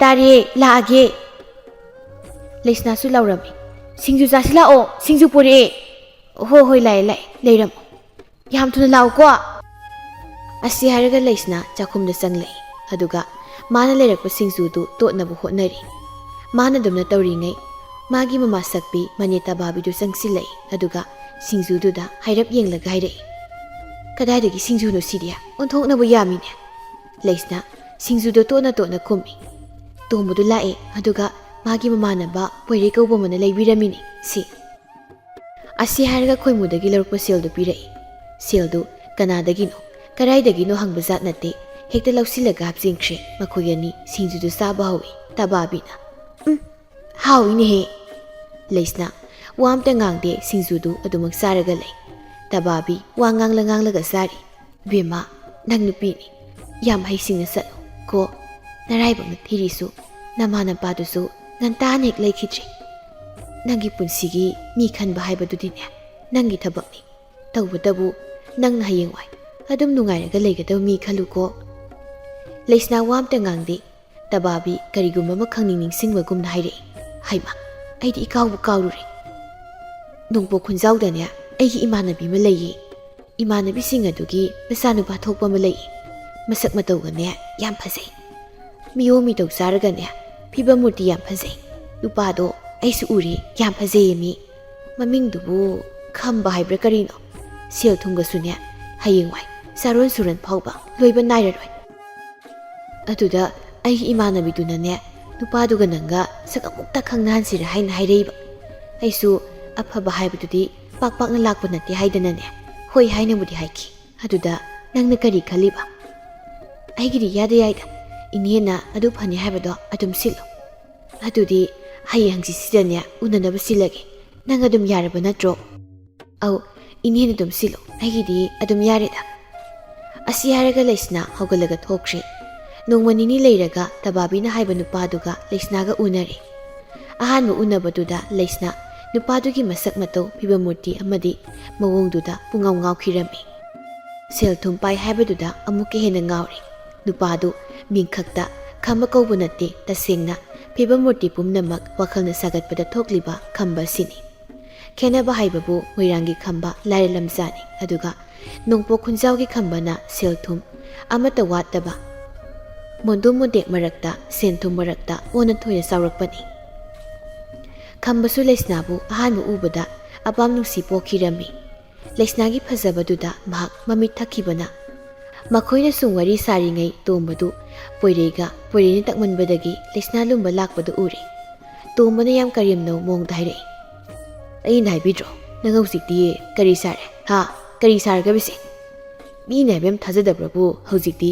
ꯂꯥꯛꯑꯒꯦ ꯂꯩꯁꯅꯥꯁꯨ ꯂꯥꯎꯔꯝꯃꯤ ꯁꯤꯡꯖꯨ ꯆꯥꯁꯤ ꯂꯥꯛꯑꯣ ꯁꯤꯡꯖꯨ ꯄꯨꯔꯛꯑꯦ ꯍꯣꯏ ꯂꯥꯛꯑꯦ ꯂꯩꯔꯝꯃꯣ ꯌꯥꯝ ꯊꯨꯅ ꯂꯥꯛꯎꯀꯣ ꯑꯁꯤ ꯍꯥꯏꯔꯒ ꯂꯩꯁꯅꯥ ꯆꯥꯛꯈꯨꯝꯗ ꯆꯪꯂꯛꯏ ꯑꯗꯨꯒ ꯃꯥꯅ ꯂꯩꯔꯛꯄ ꯁꯤꯡꯖꯨꯗꯨ ꯇꯣꯠꯅꯕ ꯍꯣꯠꯅꯔꯤ ꯃꯥꯅ ꯑꯗꯨꯝꯅ ꯇꯧꯔꯤꯉꯩ ꯃꯥꯒꯤ ꯃꯃꯥ ꯁꯛꯄꯤ ꯃꯅꯦ ꯇꯕꯥꯕꯤꯗꯨ ꯆꯪꯁꯤꯜꯂꯛꯏ ꯑꯗꯨꯒ ꯁꯤꯡꯖꯨꯗꯨꯗ ꯍꯥꯏꯔꯞ ꯌꯦꯡꯂꯒ ꯍꯥꯏꯔꯛꯏ ꯀꯗꯥꯏꯗꯒꯤ ꯁꯤꯡꯖꯨꯅꯣ ꯁꯤꯗꯤ ꯑꯣꯟꯊꯣꯛꯅꯕ ꯌꯥꯝꯃꯤꯅꯦ ꯂꯩꯁꯅꯥ ꯁꯤꯡꯖꯨꯗꯣ ꯇꯣꯠꯅ ꯈꯨꯝꯃꯤ ꯇꯣꯝꯕꯗꯨ ꯂꯥꯛꯑꯦ ꯑꯗꯨꯒ ꯃꯥꯒꯤ ꯃꯃꯥꯟꯅꯕ ꯄꯣꯏꯔꯩ ꯀꯧꯕ ꯑꯃꯅ ꯂꯩꯕꯤꯔꯝꯃꯤꯅꯤ ꯁꯤ ꯑꯁꯤ ꯍꯥꯏꯔꯒ ꯈꯣꯏꯃꯨꯗꯒꯤ ꯂꯧꯔꯛꯄ ꯁꯦꯜꯗꯨ ꯄꯤꯔꯛꯏ ꯁꯦꯜꯗꯨ ꯀꯅꯥꯗꯒꯤꯅꯣ ꯀꯗꯥꯏꯗꯒꯤꯅꯣ ꯍꯪꯕ ꯖꯥꯠ ꯅꯠꯇꯦ ꯍꯦꯛꯇ ꯂꯧꯁꯤꯜꯂꯒ ꯍꯥꯞꯆꯤꯟꯈ꯭ꯔꯦ ꯃꯈꯣꯏ ꯑꯅꯤ ꯁꯤꯡꯖꯨꯗꯨ ꯆꯥꯕ ꯍꯧꯏ ꯇꯕꯥꯕꯤꯅ ꯍꯥꯎꯏꯅꯦꯍꯦ ꯂꯩꯁꯅꯥ ꯋꯥ ꯑꯝꯇ ꯉꯥꯡꯗꯦ ꯁꯤꯡꯖꯨꯗꯨ ꯑꯗꯨꯃꯛ ꯆꯥꯔꯒ ꯂꯩ ꯇꯕꯥꯕꯤ ꯋꯥ ꯉꯥꯡꯂꯒ ꯆꯥꯔꯤ ꯕꯦꯝꯃ ꯅꯪ ꯅꯨꯄꯤꯅꯤ ꯌꯥꯝ ꯍꯩꯁꯤꯡꯅ ꯆꯠꯂꯨ ꯀꯣ ꯅꯔꯥꯏꯕꯛꯅ ꯊꯤꯔꯤꯁꯨ ꯅꯃꯥ ꯅꯄꯥꯗꯨꯁꯨ ꯉꯟꯇꯥꯅ ꯍꯦꯛ ꯂꯩꯈꯤꯗ꯭ꯔꯤ ꯅꯪꯒꯤ ꯄꯨꯟꯁꯤꯒꯤ ꯃꯤ ꯈꯟꯕ ꯍꯥꯏꯕꯗꯨꯗꯤꯅꯦ ꯅꯪꯒꯤ ꯊꯕꯛꯅꯤ ꯇꯧꯕꯇꯕꯨ ꯅꯪꯅ ꯍꯌꯦꯡꯋꯥꯏ ꯑꯗꯨꯝ ꯅꯨꯡꯉꯥꯏꯔꯒ ꯂꯩꯒꯗꯕ ꯃꯤ ꯈꯜꯂꯨꯀꯣ ꯂꯩꯁꯅꯥ ꯋꯥ ꯑꯝꯇ ꯉꯥꯡꯗꯦ ꯇꯕꯥꯕꯤ ꯀꯔꯤꯒꯨꯝꯕ ꯑꯃ ꯅꯤꯡꯁꯤꯡꯕꯒꯨꯝꯅ ꯍꯥꯏꯔꯛꯏ ꯍꯩꯃ ꯑꯩꯗꯤ ꯏꯀꯥꯎꯕꯨ ꯀꯥꯎꯔꯨꯔꯦ ꯅꯣꯡꯄꯣꯛ ꯈꯨꯟꯖꯥꯎꯗꯅꯦ ꯑꯩꯒꯤ ꯏꯃꯥꯟꯅꯕꯤ ꯑꯃ ꯂꯩꯌꯦ ꯏꯃꯥꯟꯅꯕꯤꯁꯤꯡ ꯑꯗꯨꯒꯤ ꯃꯆꯥꯅꯨꯄꯥ ꯊꯣꯛꯄ ꯑꯃ ꯂꯩꯌꯦ ꯃꯁꯛ ꯃꯇꯧꯒꯅꯦ ꯌꯥꯝ ꯐꯖꯩ ꯃꯤꯑꯣ ꯃꯤꯇꯧ ꯆꯥꯔꯒꯅꯦ ꯐꯤꯕꯝ ꯃꯨꯔꯇꯤ ꯌꯥꯝ ꯐꯖꯩ ꯅꯨꯄꯥꯗꯣ ꯑꯩꯁꯨ ꯎꯔꯦ ꯌꯥꯝ ꯐꯖꯩꯌꯦ ꯃꯤ ꯃꯃꯤꯡꯗꯨꯕꯨ ꯈꯝꯕ ꯍꯥꯏꯕ꯭ꯔꯥ ꯀꯔꯤꯅꯣ ꯁꯦꯜ ꯊꯨꯝꯒꯁꯨꯅꯦ ꯍꯌꯦꯡꯋꯥꯏ ꯆꯥꯔꯣꯟ ꯁꯨꯔꯣꯟ ꯐꯥꯎꯕ ꯂꯣꯏꯕ ꯅꯥꯏꯔꯔꯣꯏ ꯑꯗꯨꯗ ꯑꯩꯒꯤ ꯏꯃꯥꯟꯅꯕꯤꯗꯨꯅꯅꯦ ꯅꯨꯄꯥꯗꯨꯒ ꯅꯪꯒ ꯁꯛ ꯑꯃꯨꯛꯇ ꯈꯪꯅꯍꯟꯁꯤꯔ ꯍꯥꯏꯅ ꯍꯥꯏꯔꯛꯏꯕ ꯑꯩꯁꯨ ꯑꯐꯕ ꯍꯥꯏꯕꯗꯨꯗꯤ ꯄꯥꯛꯅ ꯂꯥꯛꯄ ꯅꯠꯇꯦ ꯍꯥꯏꯗꯅꯅꯦ ꯍꯣꯏ ꯍꯥꯏꯅꯕꯨꯗꯤ ꯍꯥꯏꯈꯤ ꯑꯗꯨꯗ ꯅꯪꯅ ꯀꯔꯤ ꯈꯜꯂꯤꯕ ꯑꯩꯒꯤꯗꯤ ꯌꯥꯏꯗ ꯏꯅꯦꯅ ꯑꯗꯨ ꯐꯅꯤ ꯍꯥꯏꯕꯗꯣ ꯑꯗꯨꯝ ꯁꯤꯜꯂꯨ ꯑꯗꯨꯗꯤ ꯍꯌꯦꯡ ꯍꯪꯆꯤꯠꯁꯤꯗꯅꯦ ꯎꯅꯅꯕ ꯁꯤꯜꯂꯒꯦ ꯅꯪ ꯑꯗꯨꯝ ꯌꯥꯔꯕ ꯅꯠꯇ꯭ꯔꯣ ꯑꯧ ꯏꯅꯦꯅ ꯑꯗꯨꯝ ꯁꯤꯜꯂꯨ ꯑꯩꯒꯤꯗꯤ ꯑꯗꯨꯝ ꯌꯥꯔꯦꯗ ꯑꯁꯤ ꯍꯥꯏꯔꯒ ꯂꯩꯁꯅꯥ ꯍꯧꯒꯠꯂꯒ ꯊꯣꯛꯈ꯭ꯔꯦ ꯅꯣꯡꯃ ꯅꯤꯅꯤ ꯂꯩꯔꯒ ꯇꯕꯥꯕꯤꯅ ꯍꯥꯏꯕ ꯅꯨꯄꯥꯗꯨꯒ ꯂꯩꯁꯅꯥꯒ ꯎꯅꯔꯦ ꯑꯍꯥꯟꯕ ꯎꯅꯕꯗꯨꯗ ꯂꯩꯁꯅꯥ ꯅꯨꯄꯥꯗꯨꯒꯤ ꯃꯁꯛ ꯃꯇꯧ ꯐꯤꯕꯝ ꯃꯨꯔꯇꯤ ꯑꯃꯗꯤ ꯃꯑꯣꯡꯗꯨꯗ ꯄꯨꯡꯉꯥꯎ ꯉꯥꯎꯈꯤꯔꯝꯃꯤ ꯁꯦꯜ ꯊꯨꯝ ꯄꯥꯏ ꯍꯥꯏꯕꯗꯨꯗ ꯑꯃꯨꯛꯀ ꯍꯦꯟꯅ ꯉꯥꯎꯔꯦ ꯅꯨꯄꯥꯗꯨ ꯃꯤꯡꯈꯛꯇ ꯈꯝꯕ ꯀꯧꯕ ꯅꯠꯇꯦ ꯇꯁꯦꯡꯅ ꯐꯤꯕꯝ ꯃꯨꯔꯇꯤ ꯄꯨꯝꯅꯃꯛ ꯋꯥꯈꯜꯅ ꯁꯥꯒꯠꯄꯗ ꯊꯣꯛꯂꯤꯕ ꯈꯝꯕ ꯑꯁꯤꯅꯤ ꯈꯦꯟꯅꯕ ꯍꯥꯏꯕꯕꯨ ꯃꯣꯏꯔꯥꯡꯒꯤ ꯈꯝꯕ ꯂꯥꯏꯔ ꯂꯝꯖꯥꯅꯤ ꯑꯗꯨꯒ ꯅꯣꯡꯄꯣꯛ ꯈꯨꯟꯖꯥꯎꯒꯤ ꯈꯝꯕꯅ ꯁꯦꯜ ꯊꯨꯝ ꯑꯃꯠꯇ ꯋꯥꯠꯇꯕ ꯃꯣꯟꯗꯨꯝ ꯃꯣꯟꯇꯦꯛ ꯃꯔꯛꯇ ꯁꯦꯟ ꯊꯨꯝ ꯃꯔꯛꯇ ꯑꯣꯟꯅ ꯊꯣꯏꯅ ꯆꯥꯎꯔꯛꯄꯅꯤ꯫ ꯈꯝꯕꯁꯨ ꯂꯩꯁꯅꯥꯕꯨ ꯑꯍꯥꯟꯕ ꯎꯕꯗ ꯑꯄꯥꯝ ꯅꯨꯡꯁꯤ ꯄꯣꯛꯈꯤꯔꯝꯃꯤ꯫ ꯂꯩꯁꯅꯥꯒꯤ ꯐꯖꯕꯗꯨꯗ ꯃꯍꯥꯛ ꯃꯃꯤꯠ ꯊꯛꯈꯤꯕꯅ ꯃꯈꯣꯏꯅ ꯁꯨꯝ ꯋꯥꯔꯤ ꯁꯥꯔꯤꯉꯩ ꯇꯣꯝꯕꯗꯨ ꯄꯣꯏꯔꯩꯅ ꯇꯛꯃꯟꯕꯗꯒꯤ ꯂꯩꯁꯅꯥ ꯂꯨꯝꯕ ꯂꯥꯛꯄꯗꯨ ꯎꯔꯦ꯫ ꯇꯣꯝꯕꯅ ꯌꯥꯝ ꯀꯔꯦꯝꯅꯧ ꯃꯑꯣꯡꯗ ꯍꯥꯏꯔꯛꯏ, "ꯑꯩꯅ ꯍꯥꯏꯕꯤꯗ꯭ꯔꯣ ꯅꯪ ꯍꯧꯖꯤꯛꯇꯤ ꯀꯔꯤ ꯁꯥꯔꯦ? ꯀꯔꯤ ꯁꯥꯔꯒꯕꯤꯁꯦ? ꯃꯤꯅ ꯍꯥꯏꯕ ꯌꯥꯝ ꯊꯥꯖꯗꯕ꯭ꯔꯕꯨ ꯍꯧꯖꯤꯛꯇꯤ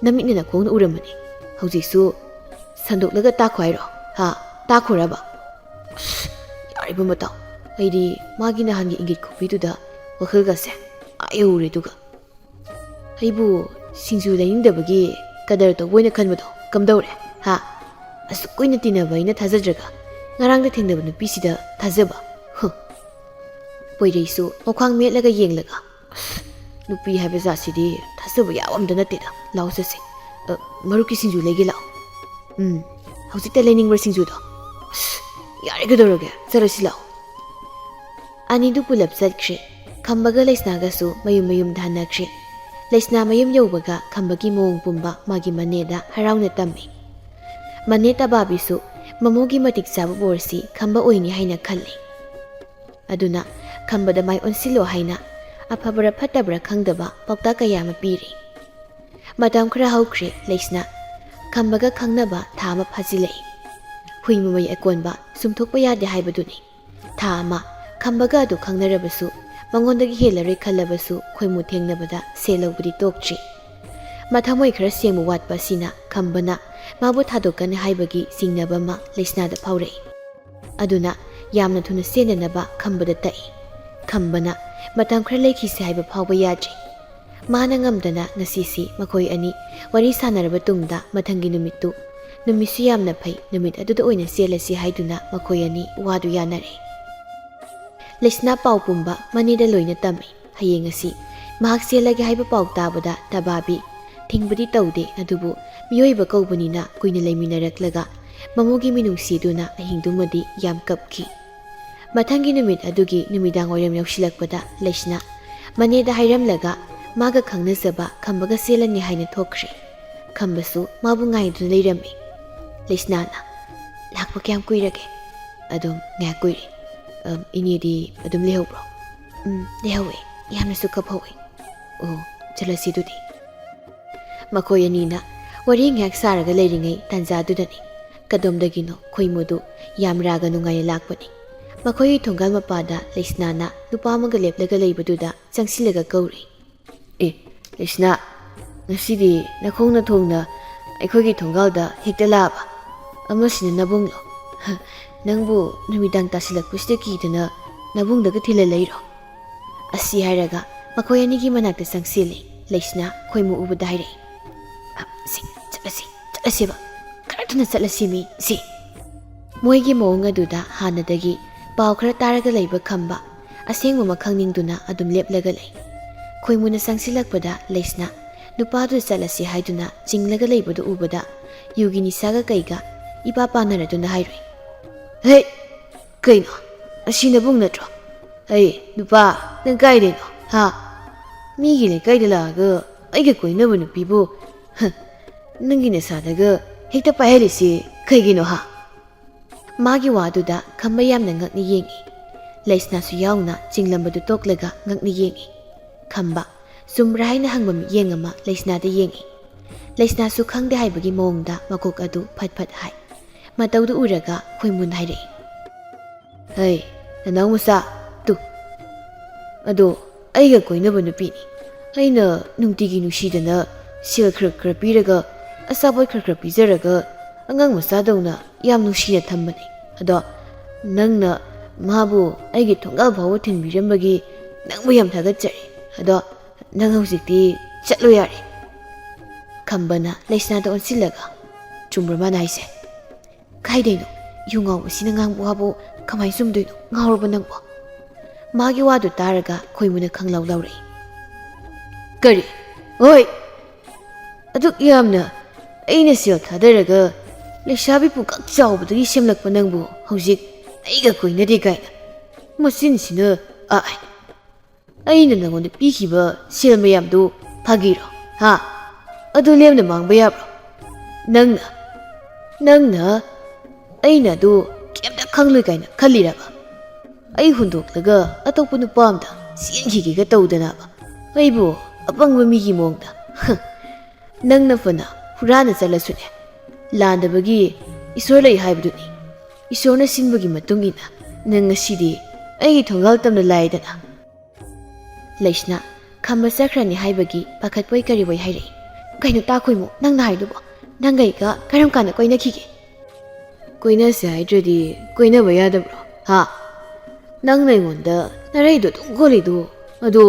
ꯅꯃꯤꯠꯅ ꯅꯈꯣꯡꯅ ꯎꯔꯝꯃꯅꯤ꯫ ꯍꯧꯖꯤꯛꯁꯨ ꯁꯟꯗꯣꯛꯂꯒ ꯇꯥꯛꯈꯣ ꯍꯥꯏꯔꯣ? ꯇꯥꯛꯈꯣꯔꯕ? ꯑꯁ ꯌꯥꯔꯤꯕ ꯃꯇꯥꯎ, ꯑꯩꯗꯤ ꯃꯥꯒꯤ ꯅꯍꯥꯟꯒꯤ ꯏꯪꯒꯤꯠ ꯈꯨꯄꯤꯗꯨꯗ ꯋꯥꯈꯜꯒꯁꯦ ꯌꯧꯔꯦ ꯑꯗꯨꯒ ꯑꯩꯕꯨ ꯁꯤꯡꯖꯨ ꯂꯩꯅꯤꯡꯗꯕꯒꯤ ꯀꯗꯔ ꯇꯧꯕ ꯑꯣꯏꯅ ꯈꯟꯕꯗꯣ ꯀꯝꯗꯧꯔꯦ? ꯑꯁꯨꯛ ꯀꯨꯏꯅ ꯇꯤꯟꯅꯕ ꯑꯩꯅ ꯊꯥꯖꯗ꯭ꯔꯒ ꯉꯔꯥꯡꯗ ꯊꯦꯡꯅꯕ ꯅꯨꯄꯤꯁꯤꯗ ꯊꯥꯖꯕ?" ꯄꯣꯏꯔꯩꯁꯨ ꯃꯈ꯭ꯋꯥꯡ ꯃꯦꯠꯂꯒ ꯌꯦꯡꯂꯒ, "ꯑꯁ ꯅꯨꯄꯤ ꯍꯥꯏꯕ ꯖꯥꯠꯁꯤꯗꯤ ꯊꯥꯖꯕ ꯌꯥꯕ ꯑꯝꯇ ꯅꯠꯇꯦꯗ. ꯂꯥꯛꯑꯣ ꯆꯠꯁꯦ. ꯃꯔꯨꯞꯀꯤ ꯁꯤꯡꯖꯨ ꯂꯩꯒꯦ ꯂꯥꯛꯑꯣ." "ꯍꯧꯖꯤꯛꯇ ꯂꯩꯅꯤꯡꯕ꯭ꯔꯥ ꯁꯤꯡꯖꯨꯗꯣ?" "ꯑꯁ ꯌꯥꯔꯦ ꯀꯩꯗꯧꯔꯒꯦ, ꯆꯠꯂꯁꯤ ꯂꯥꯛꯑꯣ." ꯑꯅꯤꯗꯨ ꯄꯨꯂꯞ ꯆꯠꯈ꯭ꯔꯦ꯫ ꯈꯝꯕꯒ ꯂꯩꯁꯅꯥꯒꯁꯨ ꯃꯌꯨꯝ ꯃꯌꯨꯝꯗ ꯍꯟꯅꯈ꯭ꯔꯦ꯫ ꯂꯩꯁꯅꯥ ꯃꯌꯨꯝ ꯌꯧꯕꯒ ꯈꯝꯕꯒꯤ ꯃꯑꯣꯡ ꯄꯨꯝꯕ ꯃꯥꯒꯤ ꯃꯅꯦꯗ ꯍꯔꯥꯎꯅ ꯇꯝꯃꯤ꯫ ꯃꯅꯦ ꯇꯕꯥꯕꯤꯁꯨ ꯃꯃꯧꯒꯤ ꯃꯇꯤꯛ ꯆꯥꯕ ꯕꯣꯔꯁꯤ ꯈꯝꯕ ꯑꯣꯏꯅꯤ ꯍꯥꯏꯅ ꯈꯜꯂꯤ꯫ ꯑꯗꯨꯅ ꯈꯝꯕꯗ ꯃꯥꯏ ꯑꯣꯟꯁꯤꯜꯂꯣ ꯍꯥꯏꯅ ꯑꯐꯕꯔꯥ ꯐꯠꯇꯕꯔꯥ ꯈꯪꯗꯕ ꯄꯥꯎꯇꯥꯛ ꯀꯌꯥ ꯑꯃ ꯄꯤꯔꯤ꯫ ꯃꯇꯝ ꯈꯔ ꯍꯧꯈ꯭ꯔꯦ꯫ ꯂꯩꯁꯅꯥ ꯈꯝꯕꯒ ꯈꯪꯅꯕ ꯊꯥ ꯑꯃ ꯐꯥꯖꯤꯜꯂꯛꯏ꯫ ꯍꯨꯏ ꯃꯃꯩ ꯑꯀꯣꯟꯕ ꯁꯨꯝꯊꯣꯛꯄ ꯌꯥꯗꯦ ꯍꯥꯏꯕꯗꯨꯅꯤ꯫ ꯊꯥ ꯑꯃ ꯈꯝꯕꯒ ꯑꯗꯨ ꯈꯪꯅꯔꯕꯁꯨ ꯃꯉꯣꯟꯗꯒꯤ ꯍꯦꯜꯂꯔꯣꯏ ꯈꯜꯂꯕꯁꯨ ꯈꯣꯏꯃꯨ ꯊꯦꯡꯅꯕꯗ ꯁꯦꯜ ꯂꯧꯕꯗꯤ ꯇꯣꯛꯇ꯭ꯔꯤ꯫ ꯃꯊꯃꯣꯏ ꯈꯔ ꯁꯦꯡꯕ ꯋꯥꯠꯄ ꯑꯁꯤꯅ ꯈꯝꯕꯅ ꯃꯥꯕꯨ ꯊꯥꯗꯣꯛꯀꯅꯤ ꯍꯥꯏꯕꯒꯤ ꯆꯤꯡꯅꯕ ꯑꯃ ꯂꯩꯁꯅꯥꯗ ꯐꯥꯎꯔꯛꯏ꯫ ꯑꯗꯨꯅ ꯌꯥꯝꯅ ꯊꯨꯅ ꯆꯦꯟꯅꯅꯕ ꯈꯝꯕꯗ ꯇꯛꯏ꯫ ꯈꯝꯕꯅ ꯃꯇꯝ ꯈꯔ ꯂꯩꯈꯤꯁꯤ ꯍꯥꯏꯕ ꯐꯥꯎꯕ ꯌꯥꯗ꯭ꯔꯤ꯫ ꯃꯥꯅ ꯉꯝꯗꯅ ꯉꯁꯤꯁꯤ ꯃꯈꯣꯏ ꯑꯅꯤ ꯋꯥꯔꯤ ꯁꯥꯟꯅꯔꯕ ꯇꯨꯡꯗ ꯃꯊꯪꯒꯤ ꯅꯨꯃꯤꯠꯁꯨ ꯌꯥꯝꯅ ꯐꯩ, ꯅꯨꯃꯤꯠ ꯑꯗꯨꯗ ꯑꯣꯏꯅ ꯆꯦꯜꯂꯁꯤ ꯍꯥꯏꯗꯨꯅ ꯃꯈꯣꯏ ꯑꯅꯤ ꯋꯥꯗꯨ ꯌꯥꯅꯔꯦ꯫ ꯂꯩꯁꯅꯥ ꯄꯥꯎ ꯄꯨꯝꯕ ꯃꯅꯦꯗ ꯂꯣꯏꯅ ꯇꯝꯃꯤ꯫ ꯍꯌꯦꯡ ꯑꯁꯤ ꯃꯍꯥꯛ ꯆꯦꯜꯂꯒꯦ ꯍꯥꯏꯕ ꯄꯥꯎ ꯇꯥꯕꯗ ꯇꯕꯥꯕꯤ ꯊꯤꯡꯕꯗꯤ ꯇꯧꯗꯦ, ꯑꯗꯨꯕꯨ ꯃꯤꯑꯣꯏꯕ ꯀꯧꯕꯅꯤꯅ ꯀꯨꯏꯅ ꯂꯩꯃꯤꯟꯅꯔꯛꯂꯒ ꯃꯃꯧꯒꯤ ꯃꯤꯅꯨꯡꯁꯤꯗꯨꯅ ꯑꯍꯤꯡꯗꯨꯃꯗꯤ ꯌꯥꯝ ꯀꯞꯈꯤ꯫ ꯃꯊꯪꯒꯤ ꯅꯨꯃꯤꯠ ꯑꯗꯨꯒꯤ ꯅꯨꯃꯤꯗꯥꯡ ꯋꯥꯏꯔꯝ ꯌꯧꯁꯤꯜꯂꯛꯄꯗ ꯂꯩꯁꯅꯥ ꯃꯅꯦꯗ ꯍꯥꯏꯔꯝꯂꯒ ꯃꯥꯒ ꯈꯪꯅꯖꯕ ꯈꯝꯕꯒ ꯆꯦꯜꯂꯅꯤ ꯍꯥꯏꯅ ꯊꯣꯛꯈ꯭ꯔꯦ꯫ ꯈꯝꯕꯁꯨ ꯃꯥꯕꯨ ꯉꯥꯏꯗꯨꯅ ꯂꯩꯔꯝꯃꯤ꯫ ꯂꯩꯁꯅꯥꯅ, "ꯂꯥꯛꯄ ꯀꯌꯥꯝ ꯀꯨꯏꯔꯒꯦ?" "ꯑꯗꯨꯝ ꯉꯥꯏꯍꯥꯛ ꯀꯨꯏꯔꯦ꯫ ꯏꯅꯦꯗꯤ ꯑꯗꯨꯝ ꯂꯩꯍꯧꯕ꯭ꯔꯣ?" "ꯂꯩꯍꯧꯋꯦ, ꯌꯥꯝꯅꯁꯨ ꯀꯞꯍꯧꯋꯦ." "ꯑꯣ, ꯆꯠꯂꯁꯤ ꯑꯗꯨꯗꯤ." ꯃꯈꯣꯏ ꯑꯅꯤꯅ ꯋꯥꯔꯤ ꯉꯥꯏꯍꯥꯛ ꯁꯥꯔꯒ ꯂꯩꯔꯤꯉꯩ ꯇꯥꯟꯖꯥꯗꯨꯗꯅꯤ ꯀꯗꯣꯝꯗꯒꯤꯅꯣ ꯈꯣꯏꯃꯨꯗꯨ ꯌꯥꯝ ꯔꯥꯒ ꯅꯨꯡꯉꯥꯏꯅ ꯂꯥꯛꯄꯅꯤ꯫ ꯃꯈꯣꯏꯒꯤ ꯊꯣꯡꯒꯥꯜ ꯃꯄꯥꯗ ꯂꯩꯁꯅꯥꯅ ꯅꯨꯄꯥ ꯑꯃꯒ ꯂꯦꯞꯂꯒ ꯂꯩꯕꯗꯨꯗ ꯆꯪꯁꯤꯜꯂꯒ ꯀꯧꯔꯤ, "ꯂꯩꯁꯅꯥ, ꯉꯁꯤꯗꯤ ꯅꯈꯣꯡꯅ ꯊꯣꯡꯅ ꯑꯩꯈꯣꯏꯒꯤ ꯊꯣꯡꯒꯥꯜꯗ ꯍꯦꯛꯇ ꯂꯥꯛꯑꯕ? ꯑꯃꯁꯤꯅ ꯅꯕꯨꯡꯂꯣ? ꯅꯪꯕꯨ ꯅꯨꯃꯤꯗꯥꯡ ꯇꯥꯁꯤꯜꯂꯛꯄꯁꯤꯗ ꯀꯤꯗꯅ ꯅꯕꯨꯡꯗꯒ ꯊꯤꯜꯂ ꯂꯩꯔꯣ?" ꯑꯁꯤ ꯍꯥꯏꯔꯒ ꯃꯈꯣꯏ ꯑꯅꯤꯒꯤ ꯃꯅꯥꯛꯇ ꯆꯪꯁꯤꯜꯂꯤ꯫ ꯂꯩꯁꯅꯥ ꯈꯣꯏꯃꯨ ꯎꯕꯗ ꯍꯥꯏꯔꯛꯏ, "ꯆꯠꯂꯁꯦꯕ, ꯈꯔ ꯊꯨꯅ ꯆꯠꯂꯁꯤꯃꯤ ꯁꯤ." ꯃꯣꯏꯒꯤ ꯃꯑꯣꯡ ꯑꯗꯨꯗ ꯍꯥꯟꯅꯗꯒꯤ ꯄꯥꯎ ꯈꯔ ꯇꯥꯔꯒ ꯂꯩꯕ ꯈꯝꯕ ꯑꯁꯦꯡꯕ ꯑꯃ ꯈꯪꯅꯤꯡꯗꯨꯅ ꯑꯗꯨꯝ ꯂꯦꯞꯂꯒ ꯂꯩ꯫ ꯈꯣꯏꯃꯨꯅ ꯆꯪꯁꯤꯜꯂꯛꯄꯗ ꯂꯩꯁꯅꯥ ꯅꯨꯄꯥꯗꯨ ꯆꯠꯂꯁꯤ ꯍꯥꯏꯗꯨꯅ ꯆꯤꯡꯂꯒ ꯂꯩꯕꯗꯨ ꯎꯕꯗ ꯌꯨꯒꯤ ꯅꯤꯁꯥꯒ ꯀꯩꯒ ꯏꯄꯥ ꯄꯥꯅꯔꯗꯨꯅ ꯍꯥꯏꯔꯨꯏ, "ꯍꯦ, ꯀꯩꯅꯣ? ꯑꯁꯤ ꯅꯕꯨꯡ ꯅꯠꯇ꯭ꯔꯣ? ꯅꯨꯄꯥ, ꯅꯪ ꯀꯥꯏꯗꯩꯅꯣ? ꯃꯤꯒꯤ ꯂꯩꯀꯥꯏꯗ ꯂꯥꯛꯑꯒ ꯑꯩꯒ ꯀꯣꯏꯅꯕ ꯅꯨꯄꯤꯕꯨ ꯅꯪꯒꯤ ꯅꯁꯥꯗꯒ ꯍꯦꯛꯇ ꯄꯥꯏꯍꯜꯂꯤꯁꯤ ꯀꯩꯒꯤꯅꯣ?" ꯃꯥꯒꯤ ꯋꯥꯗꯨꯗ ꯈꯝꯕ ꯌꯥꯝꯅ ꯉꯛꯅ ꯌꯦꯡꯉꯤ꯫ ꯂꯩꯁꯅꯥꯁꯨ ꯌꯥꯎꯅ ꯆꯤꯡꯂꯝꯕꯗꯨ ꯇꯣꯛꯂꯒ ꯉꯛꯅ ꯌꯦꯡꯉꯤ꯫ ꯈꯝꯕ ꯆꯨꯝꯕ꯭ꯔꯥ ꯍꯥꯏꯅ ꯍꯪꯕ ꯃꯤꯠꯌꯦꯡ ꯑꯃ ꯂꯩꯁꯅꯥꯗ ꯌꯦꯡꯉꯤ꯫ ꯂꯩꯁꯅꯥꯁꯨ ꯈꯪꯗꯦ ꯍꯥꯏꯕꯒꯤ ꯃꯑꯣꯡꯗ ꯃꯀꯣꯛ ꯑꯗꯨ ꯐꯠ ꯐꯠ ꯍꯥꯏ꯫ ꯃꯇꯧꯗꯨ ꯎꯔꯒ ꯈꯣꯏꯃꯨꯅ ꯍꯥꯏꯔꯛꯏ, "ꯅꯅꯥꯎ ꯃꯆꯥ, ꯑꯗꯣ ꯑꯩꯒ ꯀꯣꯏꯅꯕ ꯅꯨꯄꯤꯅꯤ꯫ ꯑꯩꯅ ꯅꯨꯡꯇꯤꯒꯤ ꯅꯨꯡꯁꯤꯗꯅ ꯁꯦꯜ ꯈꯔ ꯄꯤꯔꯒ ꯑꯆꯥꯄꯣꯠꯈꯔ ꯄꯤꯖꯔꯒ ꯑꯉꯥꯡ ꯃꯆꯥꯗꯧꯅ ꯌꯥꯝ ꯅꯨꯡꯁꯤꯅ ꯊꯝꯕꯅꯤ꯫ ꯑꯗꯣ ꯅꯪꯅ ꯃꯥꯕꯨ ꯑꯩꯒꯤ ꯊꯣꯡꯒꯥꯜ ꯐꯥꯎꯕ ꯊꯤꯟꯕꯤꯔꯝꯕꯒꯤ ꯅꯪꯕꯨ ꯌꯥꯝ ꯊꯥꯒꯠꯆꯔꯤ꯫ ꯑꯗꯣ ꯅꯪ ꯍꯧꯖꯤꯛꯇꯤ ꯆꯠꯂꯣ ꯌꯥꯔꯦ." ꯈꯝꯕꯅ ꯂꯩꯁꯅꯥꯗ ꯑꯣꯟꯁꯤꯜꯂꯒ, "ꯆꯨꯝꯕ꯭ꯔꯥ ꯃꯥꯅ ꯍꯥꯏꯁꯦ?" "ꯀꯥꯏꯗꯩꯅꯣ, ꯌꯨ ꯉꯥꯎꯕꯁꯤꯅ ꯉꯥꯡꯕ ꯋꯥꯕꯨ ꯀꯃꯥꯏꯅ ꯆꯨꯝꯗꯣꯏꯅꯣ? ꯉꯥꯎꯔꯕ ꯅꯪꯕꯣ?" ꯃꯥꯒꯤ ꯋꯥꯗꯨ ꯇꯥꯔꯒ ꯈꯣꯏꯃꯨꯅ ꯈꯪꯂꯥꯎ ꯂꯥꯎꯔꯛꯏ, "ꯀꯔꯤ? ꯍꯣꯏ, ꯑꯗꯨꯛ ꯌꯥꯝꯅ ꯑꯩꯅ ꯁꯦꯜ ꯊꯥꯗꯔꯒ ꯂꯩꯁꯥꯕꯤ ꯄꯨꯡꯀꯛ ꯆꯥꯎꯕꯗꯒꯤ ꯁꯦꯝꯂꯛꯄ ꯅꯪꯕꯨ ꯍꯧꯖꯤꯛ ꯑꯩꯒ ꯀꯣꯏꯅꯗꯦ ꯀꯥꯏꯅ? ꯃꯆꯤꯟꯁꯤꯅ ꯑꯩꯅ ꯅꯪꯉꯣꯟꯗ ꯄꯤꯈꯤꯕ ꯁꯦꯜ ꯃꯌꯥꯝꯗꯨ ꯐꯥꯒꯤꯔꯣ ꯍꯥ ꯑꯗꯨ ꯂꯦꯝꯅ ꯃꯥꯡꯕ ꯌꯥꯕ꯭ꯔꯣ ꯅꯪꯅ ꯑꯩꯅ ꯑꯗꯨ ꯀꯩꯝꯇ ꯈꯪꯂꯣꯏ ꯀꯥꯏꯅ ꯈꯜꯂꯤꯔꯕ ꯑꯩ ꯍꯨꯟꯗꯣꯛꯂꯒ ꯑꯇꯣꯞꯄ ꯅꯨꯄꯥ ꯑꯝꯗ ꯆꯦꯟꯈꯤꯒꯦꯒ ꯇꯧꯗꯅꯕ ꯑꯩꯕꯨ ꯑꯄꯪꯕ ꯃꯤꯒꯤ ꯃꯑꯣꯡꯗ ꯅꯪꯅ ꯐꯅ ꯍꯨꯔꯥꯟꯅ ꯆꯠꯂꯁꯨꯅꯦ ꯂꯥꯟꯗꯕꯒꯤ ꯏꯁꯣꯔ ꯂꯩ ꯍꯥꯏꯕꯗꯨꯅꯤ ꯏꯁꯣꯔꯅ ꯁꯤꯟꯕꯒꯤ ꯃꯇꯨꯡ ꯏꯟꯅ ꯅꯪ ꯉꯁꯤꯗꯤ ꯑꯩꯒꯤ ꯊꯣꯡꯒꯥꯜ ꯇꯝꯅ ꯂꯥꯛꯏꯗꯅ ꯂꯩꯁꯅꯥ ꯈꯝꯕ ꯆꯠꯈ꯭ꯔꯅꯤ ꯍꯥꯏꯕꯒꯤ ꯄꯥꯈꯠꯄꯣꯏ ꯀꯔꯤꯕꯣꯏ ꯍꯥꯏꯔꯛꯏ ꯀꯩꯅꯣ ꯇꯥꯈꯣꯏꯃꯨ ꯅꯪꯅ ꯍꯥꯏꯗꯨꯕꯣ ꯅꯪꯒ ꯑꯩꯒ ꯀꯔꯝ ꯀꯥꯟꯗ ꯀꯣꯏꯅꯈꯤꯒꯦ ꯀꯣꯏꯅꯁꯦ ꯍꯥꯏꯗ꯭ꯔꯗꯤ ꯀꯣꯏꯅꯕ ꯌꯥꯗꯕ꯭ꯔꯣ ꯍꯥ ꯅꯪꯅ ꯑꯩꯉꯣꯟꯗ ꯅꯔꯩꯗꯣ ꯑꯗꯨꯝ ꯈꯣꯜꯂꯤꯗꯨ ꯑꯗꯣ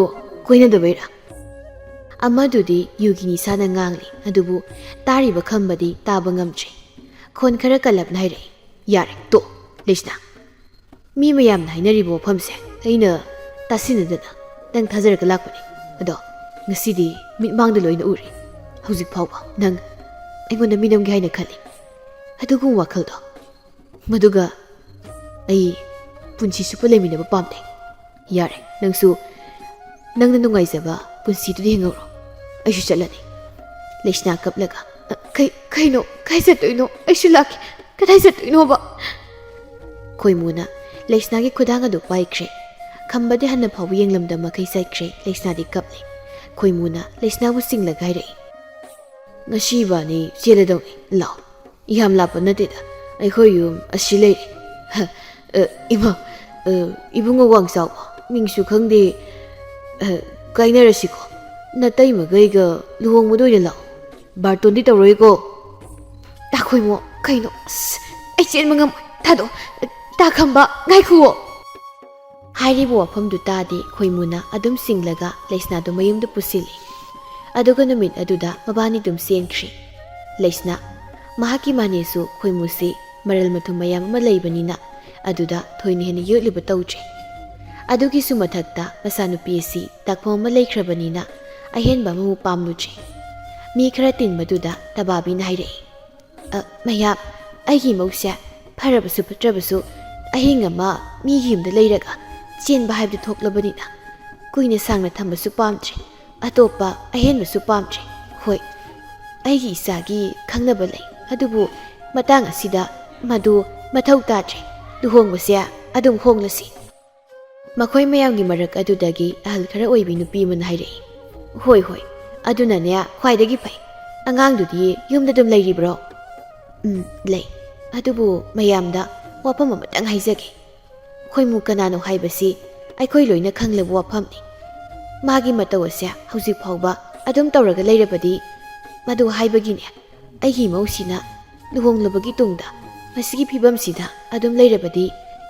ꯀꯣꯏꯅꯗꯕꯩꯔꯥ ꯑꯃꯗꯨꯗꯤ ꯌꯨꯒꯤ ꯅꯤꯁꯥꯅ ꯉꯥꯡꯂꯤ ꯑꯗꯨꯕꯨ ꯇꯥꯔꯤꯕ ꯈꯝꯕꯗꯤ ꯇꯥꯕ ꯉꯝꯗ꯭ꯔꯦ ꯈꯣꯟ ꯈꯔ ꯀꯜꯂꯞꯅ ꯍꯥꯏꯔꯛꯏ ꯌꯥꯔꯦ ꯇꯣ ꯂꯩꯁꯅꯥ ꯃꯤ ꯃꯌꯥꯝꯅ ꯍꯥꯏꯅꯔꯤꯕ ꯋꯥꯐꯝꯁꯦ ꯑꯩꯅ ꯇꯥꯁꯤꯟꯅꯗꯅ ꯅꯪ ꯊꯥꯖꯔꯒ ꯂꯥꯛꯄꯅꯤ ꯑꯗꯣ ꯉꯁꯤꯗꯤ ꯃꯤꯠꯃꯥꯡꯗ ꯂꯣꯏꯅ ꯎꯔꯦ ꯍꯧꯖꯤꯛ ꯐꯥꯎꯕ ꯅꯪ ꯑꯩꯉꯣꯟꯗ ꯃꯤꯅꯝꯒꯦ ꯍꯥꯏꯅ ꯈꯜꯂꯤ ꯑꯗꯨꯒꯨꯝꯕ ꯋꯥꯈꯜꯗꯣ ꯃꯗꯨꯒ ꯑꯩ ꯄꯨꯟꯁꯤ ꯆꯨꯞꯄ ꯂꯩꯃꯤꯟꯅꯕ ꯄꯥꯝꯗꯦ ꯌꯥꯔꯦ ꯅꯪꯁꯨ ꯅꯪꯅ ꯅꯨꯡꯉꯥꯏꯖꯕ ꯄꯨꯟꯁꯤꯗꯨꯗ ꯍꯤꯡꯍꯧꯔꯣ ꯑꯩꯁꯨ ꯆꯠꯂꯅꯤ ꯂꯩꯁꯅꯥ ꯀꯞꯂꯒ ꯀꯩꯅꯣ ꯀꯥꯏ ꯆꯠꯇꯣꯏꯅꯣ ꯑꯩꯁꯨ ꯂꯥꯛꯀꯦ ꯀꯗꯥꯏ ꯆꯠꯇꯣꯏꯅꯣꯕ ꯈꯣꯏꯃꯨꯅ ꯂꯩꯁꯅꯥꯒꯤ ꯈꯨꯗꯥꯡ ꯑꯗꯨ ꯄꯥꯏꯈ꯭ꯔꯦ ꯈꯝꯕꯗꯤ ꯍꯟꯅ ꯐꯥꯎꯕ ꯌꯦꯡꯂꯝꯗ ꯃꯈꯩ ꯆꯠꯈ꯭ꯔꯦ ꯂꯩꯁꯅꯥꯗꯤ ꯀꯞꯂꯤ ꯈꯣꯏꯃꯨꯅ ꯂꯩꯁꯅꯥꯕꯨ ꯆꯤꯡꯂꯒ ꯍꯥꯏꯔꯛꯏ ꯉꯁꯤ ꯏꯕꯥꯅꯤ ꯆꯦꯜꯂꯗꯧꯅꯤ ꯂꯥꯎ ꯌꯥꯝ ꯂꯥꯞꯄ ꯅꯠꯇꯦꯗ ꯑꯩꯈꯣꯏ ꯌꯨꯝ ꯑꯁꯤ ꯂꯩꯔꯦ ꯏꯃꯥ ꯏꯕꯨꯡꯉꯣ ꯋꯥꯡꯆꯥꯎꯕ ꯃꯤꯡꯁꯨ ꯈꯪꯗꯦ ꯀꯥꯏꯅꯔꯁꯤꯀꯣ ꯅꯇꯩꯃꯒꯩꯒ ꯂꯨꯍꯣꯡꯕꯗ ꯑꯣꯏꯅ ꯂꯥꯛꯑꯣ ꯕꯥꯔꯇꯣꯟꯗꯤ ꯇꯧꯔꯣꯏꯀꯣ ꯇꯥꯈꯣꯏꯃꯣ ꯀꯩꯅꯣ ꯑꯁ ꯑꯩ ꯆꯦꯟꯕ ꯉꯝꯃꯣꯏ ꯊꯥꯗꯣ ꯇꯥꯈꯝꯕ ꯉꯥꯏꯈꯨꯋꯣ ꯍꯥꯏꯔꯤꯕ ꯋꯥꯐꯝꯗꯨ ꯇꯥꯗꯦ ꯈꯣꯏꯃꯨꯅ ꯑꯗꯨꯝ ꯆꯤꯡꯂꯒ ꯂꯩꯁꯅꯥꯗꯨ ꯃꯌꯨꯝꯗ ꯄꯨꯁꯤꯜꯂꯤ ꯑꯗꯨꯒ ꯅꯨꯃꯤꯠ ꯑꯗꯨꯗ ꯃꯕꯥꯅꯤ ꯑꯗꯨꯝ ꯆꯦꯟꯈ꯭ꯔꯤ ꯂꯩꯁꯅꯥ ꯃꯍꯥꯛꯀꯤ ꯃꯥꯅꯦꯁꯨ ꯈꯣꯏꯃꯨꯁꯤ ꯃꯔꯜ ꯃꯊꯨꯝ ꯃꯌꯥꯝ ꯑꯃ ꯂꯩꯕꯅꯤꯅ ꯑꯗꯨꯗ ꯊꯣꯏꯅ ꯍꯦꯟꯅ ꯌꯣꯠꯂꯨꯕ ꯇꯧꯗ꯭ꯔꯦ ꯑꯗꯨꯒꯤꯁꯨ ꯃꯊꯛꯇ ꯃꯆꯥꯅꯨꯄꯤ ꯑꯁꯤ ꯇꯥꯛꯐꯝ ꯑꯃ ꯂꯩꯈ꯭ꯔꯕꯅꯤꯅ ꯑꯍꯦꯟꯕ ꯑꯃꯃꯨꯛ ꯄꯥꯝꯂꯨꯗ꯭ꯔꯦ ꯃꯤ ꯈꯔ ꯇꯤꯟꯕꯗꯨꯗ ꯇꯕꯥꯕꯤꯅ ꯍꯥꯏꯔꯛꯏ ꯃꯌꯥꯝ ꯑꯩꯒꯤ ꯃꯧꯁꯦ ꯐꯔꯕꯁꯨ ꯐꯠꯇ꯭ꯔꯕꯁꯨ ꯑꯍꯤꯡ ꯑꯃ ꯃꯤꯒꯤ ꯌꯨꯝꯗ ꯂꯩꯔꯒ ꯆꯦꯟꯕ ꯍꯥꯏꯕꯗꯨ ꯊꯣꯛꯂꯕꯅꯤꯅ ꯀꯨꯏꯅ ꯁꯥꯡꯅ ꯊꯝꯕꯁꯨ ꯄꯥꯝꯗ꯭ꯔꯦ ꯑꯇꯣꯞꯄ ꯑꯍꯦꯟꯕꯁꯨ ꯄꯥꯝꯗ꯭ꯔꯦ ꯍꯣꯏ ꯑꯩꯒꯤ ꯏꯆꯥꯒꯤ ꯈꯪꯅꯕ ꯂꯩ ꯑꯗꯨꯕꯨ ꯃꯇꯥꯡ ꯑꯁꯤꯗ ꯃꯗꯨ ꯃꯊꯧ ꯇꯥꯗ꯭ꯔꯦ ꯂꯨꯍꯣꯡꯕꯁꯦ ꯑꯗꯨꯝ ꯍꯣꯡꯂꯁꯤ ꯃꯈꯣꯏ ꯃꯌꯥꯝꯒꯤ ꯃꯔꯛ ꯑꯗꯨꯗꯒꯤ ꯑꯍꯜ ꯈꯔ ꯑꯣꯏꯕꯤ ꯅꯨꯄꯤ ꯑꯃꯅ ꯍꯥꯏꯔꯛꯏ ꯍꯣꯏ ꯑꯗꯨꯅꯅꯦ ꯈ꯭ꯋꯥꯏꯗꯒꯤ ꯐꯩ ꯑꯉꯥꯡꯗꯨꯗꯤ ꯌꯨꯝꯗ ꯑꯗꯨꯝ ꯂꯩꯔꯤꯕ꯭ꯔꯣ ꯂꯩ ꯑꯗꯨꯕꯨ ꯃꯌꯥꯝꯗ ꯋꯥꯐꯝ ꯑꯃꯇꯪ ꯍꯥꯏꯖꯒꯦ ꯈꯣꯏꯃꯨ ꯀꯅꯥꯅꯣ ꯍꯥꯏꯕꯁꯤ ꯑꯩꯈꯣꯏ ꯂꯣꯏꯅ ꯈꯪꯂꯕ ꯋꯥꯐꯝꯅꯤ ꯃꯥꯒꯤ ꯃꯇꯧ ꯑꯁꯦ ꯍꯧꯖꯤꯛ ꯐꯥꯎꯕ ꯑꯗꯨꯝ ꯇꯧꯔꯒ ꯂꯩꯔꯕꯗꯤ ꯃꯗꯨ ꯍꯥꯏꯕꯒꯤꯅꯦ ꯑꯩꯒꯤ ꯃꯧꯁꯤꯅ ꯂꯨꯍꯣꯡꯂꯕꯒꯤ ꯇꯨꯡꯗ ꯃꯁꯤꯒꯤ ꯐꯤꯕꯝꯁꯤꯗ ꯑꯗꯨꯝ ꯂꯩꯔꯕꯗꯤ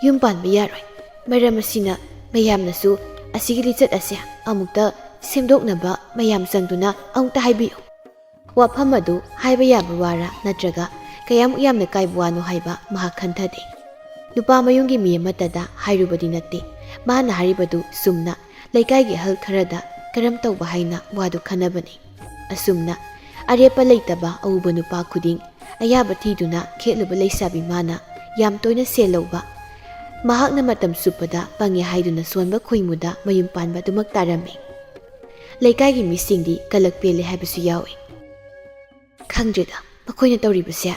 ꯌꯨꯝ ꯄꯥꯟꯕ ꯌꯥꯔꯣꯏ ꯃꯔꯝ ꯑꯁꯤꯅ ꯃꯌꯥꯝꯅꯁꯨ ꯑꯁꯤꯒꯤ ꯂꯤꯆꯠ ꯑꯁꯦ ꯑꯃꯨꯛꯇ ꯁꯦꯝꯗꯣꯛꯅꯕ ꯃꯌꯥꯝ ꯆꯪꯗꯨꯅ ꯑꯃꯨꯛꯇ ꯍꯥꯏꯕꯤꯌꯨ ꯋꯥꯐꯝ ꯑꯗꯨ ꯍꯥꯏꯕ ꯌꯥꯕ ꯋꯥꯔꯥ ꯅꯠꯇ꯭ꯔꯒ ꯀꯌꯥꯃꯨꯛ ꯌꯥꯝꯅ ꯀꯥꯏꯕ ꯋꯥꯅꯣ ꯍꯥꯏꯕ ꯃꯍꯥꯛ ꯈꯟꯊꯗꯦ ꯅꯨꯄꯥ ꯃꯌꯨꯝꯒꯤ ꯃꯤ ꯑꯃꯠꯇꯗ ꯍꯥꯏꯔꯨꯕꯗꯤ ꯅꯠꯇꯦ ꯃꯥꯅ ꯍꯥꯏꯔꯤꯕꯗꯨ ꯆꯨꯝꯅ ꯂꯩꯀꯥꯏꯒꯤ ꯑꯍꯜ ꯈꯔꯗ ꯀꯔꯝ ꯇꯧꯕ ꯍꯥꯏꯅ ꯋꯥꯗꯨ ꯈꯟꯅꯕꯅꯤ ꯑꯁꯨꯝꯅ ꯑꯔꯦꯞꯄ ꯂꯩꯇꯕ ꯑꯎꯕ ꯅꯨꯄꯥ ꯈꯨꯗꯤꯡ ꯑꯌꯥꯕ ꯊꯤꯗꯨꯅ ꯈꯦꯠꯂꯨꯕ ꯂꯩꯁꯥꯕꯤ ꯃꯥꯅ ꯌꯥꯝ ꯇꯣꯏꯅ ꯁꯦꯜ ꯂꯧꯕ ꯃꯍꯥꯛꯅ ꯃꯇꯝ ꯆꯨꯞꯄꯗ ꯄꯪꯉꯦ ꯍꯥꯏꯗꯨꯅ ꯁꯣꯟꯕ ꯈꯣꯏꯃꯨꯗ ꯃꯌꯨꯝ ꯄꯥꯟꯕ ꯑꯗꯨꯃꯛ ꯇꯥꯔꯝꯃꯤ ꯂꯩꯀꯥꯏꯒꯤ ꯃꯤꯁꯤꯡꯗꯤ ꯀꯂꯛ ꯄꯦꯜꯂꯦ ꯍꯥꯏꯕꯁꯨ ꯌꯥꯎꯏ ꯈꯪꯗ꯭ꯔꯦꯗ ꯃꯈꯣꯏꯅ ꯇꯧꯔꯤꯕꯁꯦ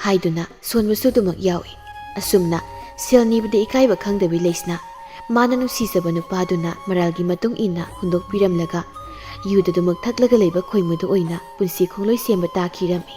ꯍꯥꯏꯗꯨꯅ ꯁꯣꯟꯕꯁꯨ ꯑꯗꯨꯃꯛ ꯌꯥꯎꯏ ꯑꯁꯨꯝꯅ ꯁꯦꯜ ꯅꯤꯕꯗ ꯏꯀꯥꯏꯕ ꯈꯪꯗꯕꯤ ꯂꯩꯁꯅ ꯃꯥꯅ ꯅꯨꯡꯁꯤꯖꯕ ꯅꯨꯄꯥꯗꯨꯅ ꯃꯔꯥꯜꯒꯤ ꯃꯇꯨꯡ ꯏꯟꯅ ꯍꯨꯟꯗꯣꯛꯄꯤꯔꯝꯂꯒ ꯌꯨꯗ ꯑꯗꯨꯃꯛ ꯊꯛꯂꯒ ꯂꯩꯕ ꯈꯣꯏꯃꯨꯗ ꯑꯣꯏꯅ ꯄꯨꯟꯁꯤ ꯈꯣꯡꯂꯣꯏ ꯁꯦꯝꯕ ꯇꯥꯈꯤꯔꯝꯃꯤ